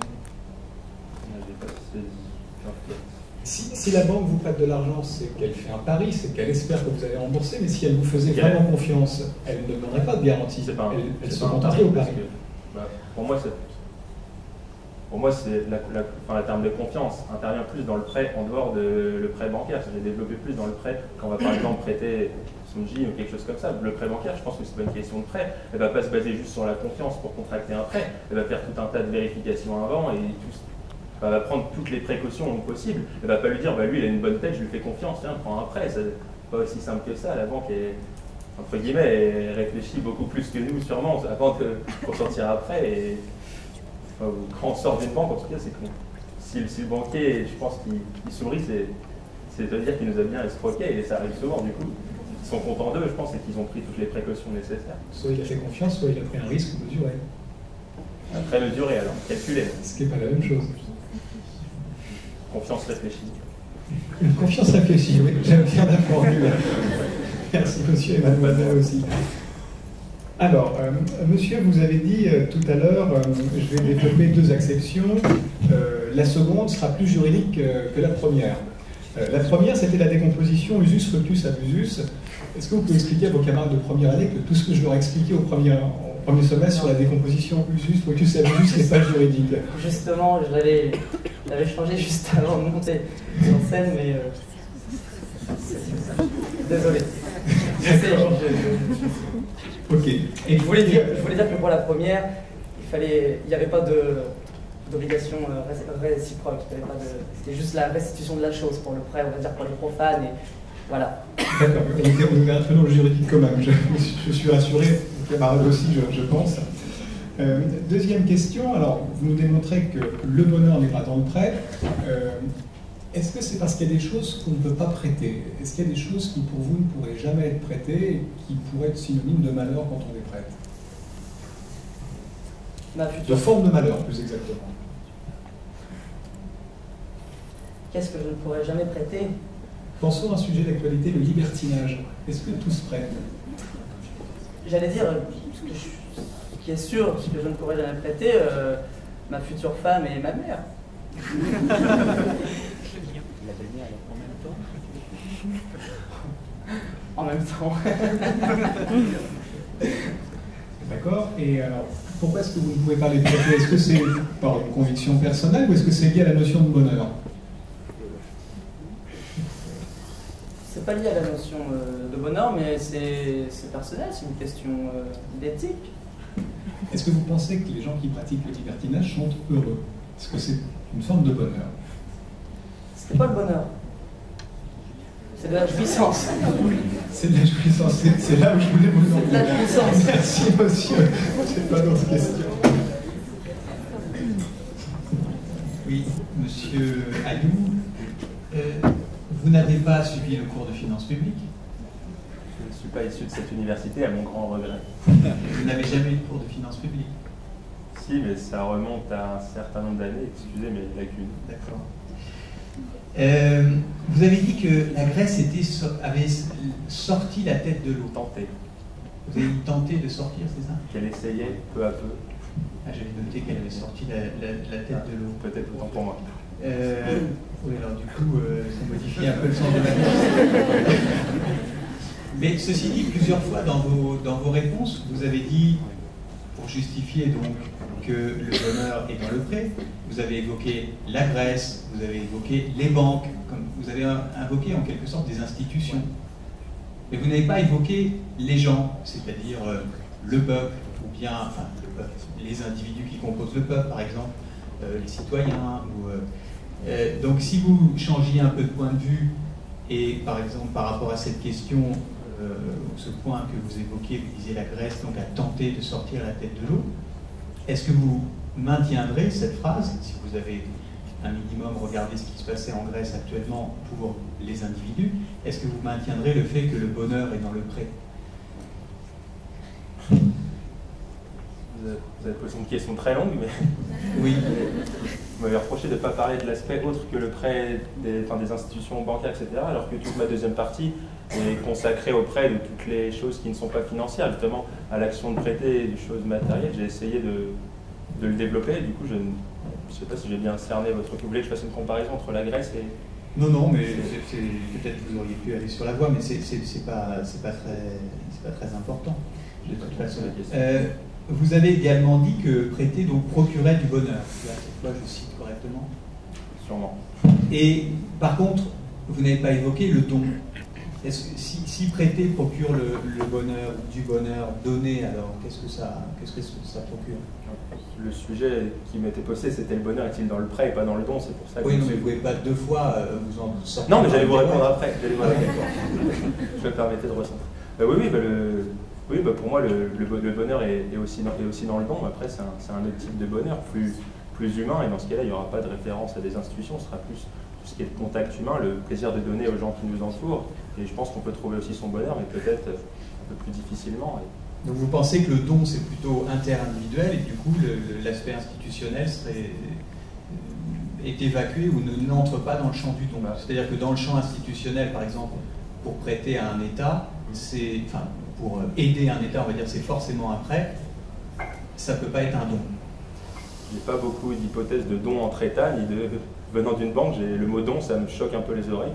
Si la banque vous prête de l'argent, c'est qu'elle fait un pari, c'est qu'elle espère que vous allez rembourser, mais si elle vous faisait vraiment confiance, elle ne donnerait pas de garantie. Elle se contenterait au pari. Pour moi, le terme de confiance intervient plus dans le prêt en dehors de le prêt bancaire. J'ai développé plus dans le prêt quand on va par exemple prêter son J ou quelque chose comme ça. Le prêt bancaire, je pense que c'est pas une question de prêt. Elle ne va pas se baser juste sur la confiance pour contracter un prêt. Elle va faire tout un tas de vérifications avant et elle va prendre toutes les précautions possibles. Elle ne va pas lui dire, lui il a une bonne tête, je lui fais confiance, tiens, prends un prêt. C'est pas aussi simple que ça. La banque est, entre guillemets, elle réfléchit beaucoup plus que nous sûrement avant pour sortir après. Et quand on sort d'une banque, en tout cas, c'est que si le banquier, je pense qu'il sourit, C'est-à-dire qu'il nous a bien escroqués, et ça arrive souvent du coup. Ils sont contents d'eux, je pense, et qu'ils ont pris toutes les précautions nécessaires. Soit il a fait confiance, soit il a pris un risque mesuré. Après mesuré, alors, calculé. Ce qui n'est pas la même chose. Confiance réfléchie. Une confiance réfléchie, oui, j'aime bien la formule. Merci monsieur et mademoiselle aussi. Alors, monsieur, vous avez dit tout à l'heure, je vais développer deux acceptions. La seconde sera plus juridique que la première. La première, c'était la décomposition usus fructus abusus. Est-ce que vous pouvez expliquer à vos camarades de première année que tout ce que je leur ai expliqué au premier semestre sur la décomposition usus fructus abusus n'est pas juridique? Justement, je l'avais changé juste avant de monter sur scène, mais désolé. Ok. Et je voulais dire que pour la première, il n'y avait pas d'obligation réciproque. C'était juste la restitution de la chose pour le prêt, on va dire pour les profanes. Et voilà. D'accord. On est un peu dans le juridique quand même. Je suis rassuré, les camarades aussi, je pense. Deuxième question. Alors, vous nous démontrez que le bonheur n'est pas dans le prêt. Est-ce que c'est parce qu'il y a des choses qu'on ne peut pas prêter? Est-ce qu'il y a des choses qui, pour vous, ne pourraient jamais être prêtées et qui pourraient être synonymes de malheur quand on les prête? De forme de malheur, plus exactement. Qu'est-ce que je ne pourrais jamais prêter? Pensons à un sujet d'actualité, le libertinage. Est-ce que tout se prête? J'allais dire, ce qui est sûr, ce que je ne pourrais jamais prêter, ma future femme et ma mère. En même temps. D'accord. Et alors, pourquoi est-ce que vous ne pouvez pas les prêter? Est-ce que c'est par une conviction personnelle ou est-ce que c'est lié à la notion de bonheur? C'est pas lié à la notion de bonheur, mais c'est personnel, c'est une question d'éthique. Est-ce que vous pensez que les gens qui pratiquent le libertinage sont heureux? Est-ce que c'est une forme de bonheur? C'est pas le bonheur. C'est de la jouissance. C'est de la jouissance, c'est là où je voulais vous C'est de la jouissance. Merci monsieur, je n'ai pas d'autres questions. Oui, monsieur Ayou, vous n'avez pas suivi le cours de finances publiques? Je ne suis pas issu de cette université, à mon grand regret. Vous n'avez jamais eu de cours de finances publiques? Si, mais ça remonte à un certain nombre d'années, excusez mes lacunes. D'accord. Vous avez dit que la Grèce avait sorti la tête de l'eau. Tenté. Vous avez tenté de sortir, c'est ça? Qu'elle essayait peu à peu. Ah, j'avais noté qu'elle avait sorti la tête de l'eau. Peut-être autant pour moi. Oui, alors du coup, ça modifie un peu le sens de la question. Mais ceci dit, plusieurs fois dans vos réponses, vous avez dit, pour justifier donc que le bonheur est dans le prêt, vous avez évoqué la Grèce, vous avez évoqué les banques, comme vous avez invoqué en quelque sorte des institutions. Mais vous n'avez pas évoqué les gens, c'est-à-dire le peuple, ou bien, enfin, le peuple, les individus qui composent le peuple, par exemple, les citoyens. Donc si vous changiez un peu de point de vue, et par exemple par rapport à cette question, ce point que vous évoquiez, vous disiez la Grèce donc a tenté de sortir la tête de l'eau, est-ce que vous maintiendrez cette phrase, si vous avez un minimum regardé ce qui se passait en Grèce actuellement pour les individus, est-ce que vous maintiendrez le fait que le bonheur est dans le prêt? Vous avez posé une question très longue, mais oui. Vous m'avez reproché de ne pas parler de l'aspect autre que le prêt des institutions bancaires, etc., alors que toute ma deuxième partie est consacrée au prêt de toutes les choses qui ne sont pas financières, justement à l'action de prêter des choses matérielles. J'ai essayé de le développer, du coup je ne sais pas si j'ai bien cerné votre... Vous voulez que je fasse une comparaison entre la Grèce et... Non, mais peut-être que vous auriez pu aller sur la voie, mais c'est pas très important, de toute façon. Vous avez également dit que prêter donc procurait du bonheur. Cette fois, je cite correctement. Sûrement. Et par contre, vous n'avez pas évoqué le don. Est-ce que si prêter procure le bonheur, du bonheur donné, alors qu'est-ce que ça procure? Le sujet qui m'était posé, c'était le bonheur est-il dans le prêt et pas dans le don, c'est pour ça que... Oui, non, mais vous ne pouvez pas deux fois vous en sortir. Non, mais j'allais vous répondre après. Je me permettais de recentrer. Oui, pour moi, le bonheur est aussi dans le don. Après, c'est un autre type de bonheur, plus humain, et dans ce cas-là, il n'y aura pas de référence à des institutions, ce sera plus tout ce qui est le contact humain, le plaisir de donner aux gens qui nous entourent. Et je pense qu'on peut trouver aussi son bonheur, mais peut-être un peu plus difficilement. Donc vous pensez que le don, c'est plutôt interindividuel, et du coup, l'aspect institutionnel est évacué ou n'entre pas dans le champ du don. C'est-à-dire que dans le champ institutionnel, par exemple, pour prêter à un État, pour aider un État, on va dire, c'est forcément un prêt, ça ne peut pas être un don. Il n'y a pas beaucoup d'hypothèses de don entre États, ni de venant d'une banque. Le mot don, ça me choque un peu les oreilles.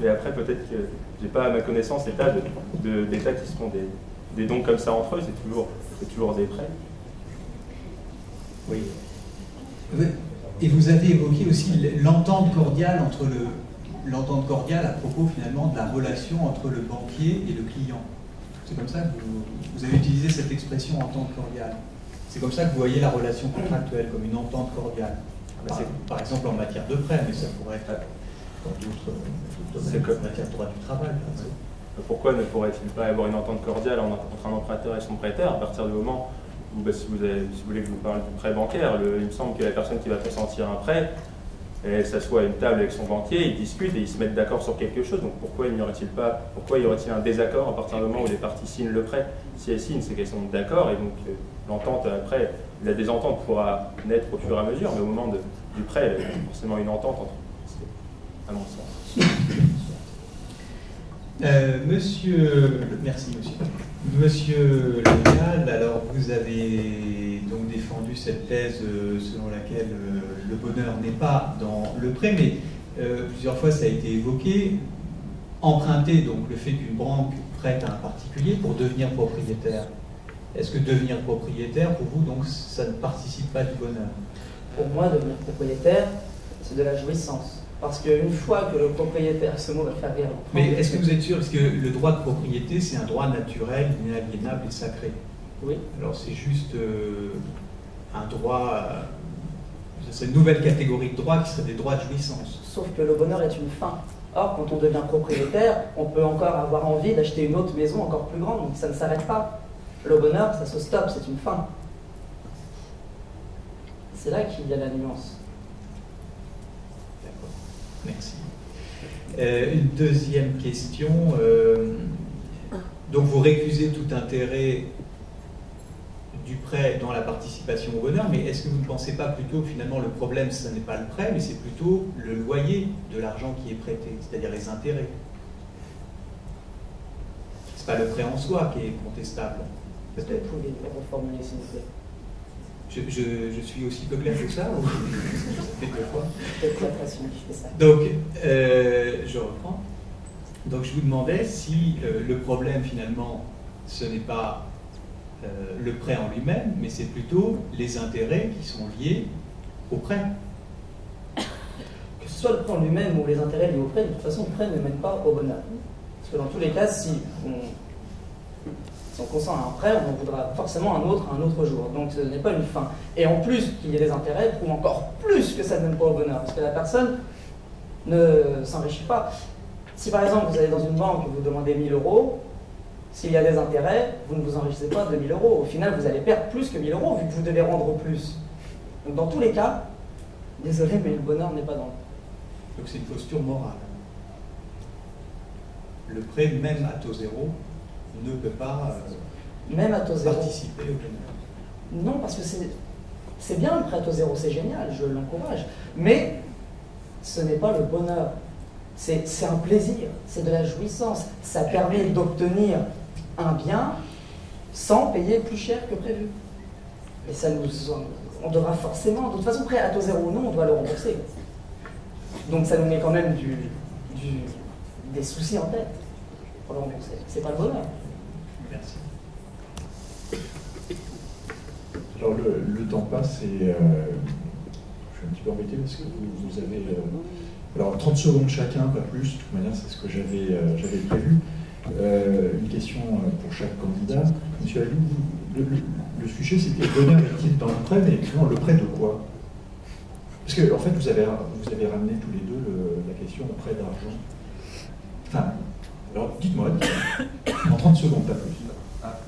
Mais après, peut-être que j'ai pas à ma connaissance d'États qui se font des dons comme ça entre eux, c'est toujours des prêts. Oui. Et vous avez évoqué aussi l'entente cordiale à propos finalement de la relation entre le banquier et le client. C'est comme ça que vous avez utilisé cette expression entente cordiale. C'est comme ça que vous voyez la relation contractuelle, comme une entente cordiale. Par exemple en matière de prêt, mais ça pourrait être dans d'autres domaines, en matière de droit du travail. Pourquoi ne pourrait-il pas y avoir une entente cordiale entre un emprunteur et son prêteur à partir du moment où, si vous voulez que je vous parle du prêt bancaire, il me semble que la personne qui va consentir un prêt, elle s'assoit à une table avec son banquier, ils discutent et ils se mettent d'accord sur quelque chose. Donc pourquoi y aurait-il un désaccord à partir du moment où les parties signent le prêt? Si elles signent, c'est qu'elles sont d'accord, et donc l'entente après, la désentente pourra naître au fur et à mesure, mais au moment du prêt, il y a forcément une entente entre eux, à mon sens. Merci monsieur. Monsieur Legal, alors vous avez donc défendu cette thèse selon laquelle le bonheur n'est pas dans le prêt, mais plusieurs fois ça a été évoqué. Emprunter, donc le fait qu'une banque prête à un particulier pour devenir propriétaire. Est-ce que devenir propriétaire, pour vous, donc, ça ne participe pas du bonheur? Pour moi, devenir propriétaire, c'est de la jouissance. Parce qu'une fois que le propriétaire, ce mot va faire rire. Mais est-ce que vous êtes sûr? Est-ce que le droit de propriété, c'est un droit naturel, inaliénable et sacré? Oui. Alors c'est juste un droit, c'est une nouvelle catégorie de droits qui serait des droits de jouissance. Sauf que le bonheur est une fin. Or, quand on devient propriétaire, on peut encore avoir envie d'acheter une autre maison encore plus grande, donc ça ne s'arrête pas. Le bonheur, ça se stoppe, c'est une fin. C'est là qu'il y a la nuance. D'accord, merci. Une deuxième question. Donc vous récusez tout intérêt du prêt dans la participation au bonheur, mais est-ce que vous ne pensez pas plutôt que finalement le problème, ce n'est pas le prêt, mais c'est plutôt le loyer de l'argent qui est prêté, c'est-à-dire les intérêts? Ce n'est pas le prêt en soi qui est contestable. Est-ce que vous pouvez reformuler, s'il vous plaît? Je suis aussi peu clair que ça, ou ça fait deux fois. Peut-être la façon dont je fais ça. Donc, je reprends. Donc, je vous demandais si le problème, finalement, ce n'est pas le prêt en lui-même, mais c'est plutôt les intérêts qui sont liés au prêt. Que ce soit le prêt en lui-même ou les intérêts liés au prêt, de toute façon, le prêt ne mène pas au bonheur. Parce que dans tous les cas, si on consent à un prêt, on en voudra forcément un autre jour. Donc ce n'est pas une fin. Et en plus qu'il y ait des intérêts, prouve encore plus que ça ne mène pas au bonheur. Parce que la personne ne s'enrichit pas. Si par exemple vous allez dans une banque et vous demandez 1000 €, s'il y a des intérêts, vous ne vous enrichissez pas de 1000 €. Au final, vous allez perdre plus que 1000 € vu que vous devez rendre plus. Donc dans tous les cas, désolé, mais le bonheur n'est pas dans le... Donc c'est une posture morale. Le prêt, même à taux zéro, ne peut pas même à taux zéro participer au bonheur. Non, parce que c'est bien le prêt à taux zéro, c'est génial, je l'encourage. Mais ce n'est pas le bonheur. C'est un plaisir, c'est de la jouissance. Ça permet d'obtenir un bien sans payer plus cher que prévu. Et ça on devra forcément, de toute façon, prêt à taux zéro ou non, on doit le rembourser. Donc ça nous met quand même des soucis en tête pour le rembourser. C'est pas le bonheur. Merci. Alors le temps passe et je suis un petit peu embêté parce que vous avez alors 30 secondes chacun, pas plus, de toute manière c'est ce que j'avais prévu. Une question pour chaque candidat. Monsieur Alou, le sujet c'était le bonheur est-il dans le prêt, mais le prêt de quoi? Parce que en fait vous avez ramené tous les deux la question au prêt d'argent. Enfin, alors dites-moi, en 30 secondes, pas plus.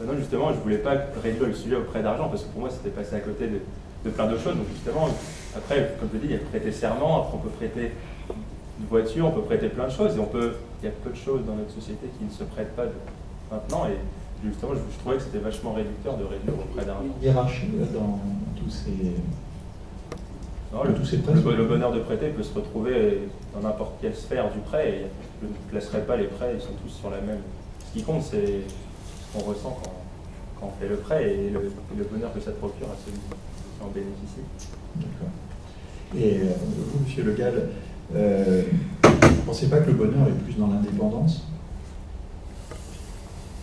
Non, justement, je ne voulais pas réduire le sujet au prêt d'argent, parce que pour moi, c'était passé à côté de plein de choses. Donc justement, après, comme je dis, il y a le prêter serment, après on peut prêter une voiture, on peut prêter plein de choses, et il y a peu de choses dans notre société qui ne se prêtent pas maintenant, et justement, je trouvais que c'était vachement réducteur de réduire au prêt d'argent. Hiérarchie dans tous ces... Non, tous ces prêts, le bonheur de prêter peut se retrouver dans n'importe quelle sphère du prêt, et je ne placerai pas les prêts, ils sont tous sur la même. Ce qui compte, c'est ce qu'on ressent quand on fait le prêt, et le bonheur que ça te procure à celui qui en bénéficie. D'accord. Et vous, monsieur Le Gall, vous ne pensez pas que le bonheur est plus dans l'indépendance?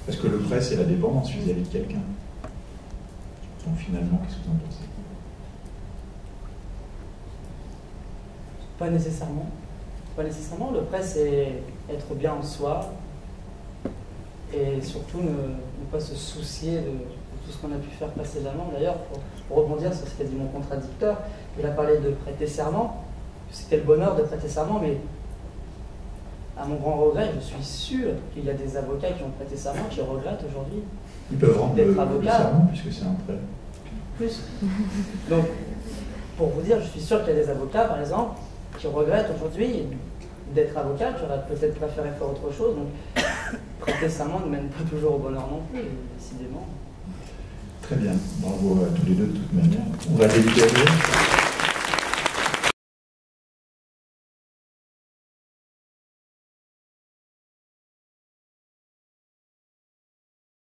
Parce que le prêt, c'est la dépendance vis-à-vis de quelqu'un. Donc finalement, qu'est-ce que vous en pensez? Pas nécessairement. Pas nécessairement. Le prêt, c'est être bien en soi et surtout ne pas se soucier de tout ce qu'on a pu faire précédemment. D'ailleurs, pour rebondir sur ce qu'a dit mon contradicteur, il a parlé de prêter serment. C'était le bonheur de prêter serment, mais à mon grand regret, je suis sûr qu'il y a des avocats qui ont prêté serment qui regrettent aujourd'hui. Ils peuvent rendre le serment puisque c'est un prêt. Plus. Donc, pour vous dire, je suis sûr qu'il y a des avocats, par exemple, qui regrettent aujourd'hui d'être avocat, qui auraient peut-être préféré faire autre chose. Donc, prêter serment ne mène pas toujours au bonheur non plus, décidément. Très bien. Bravo à tous les deux de toute manière. On va délibérer.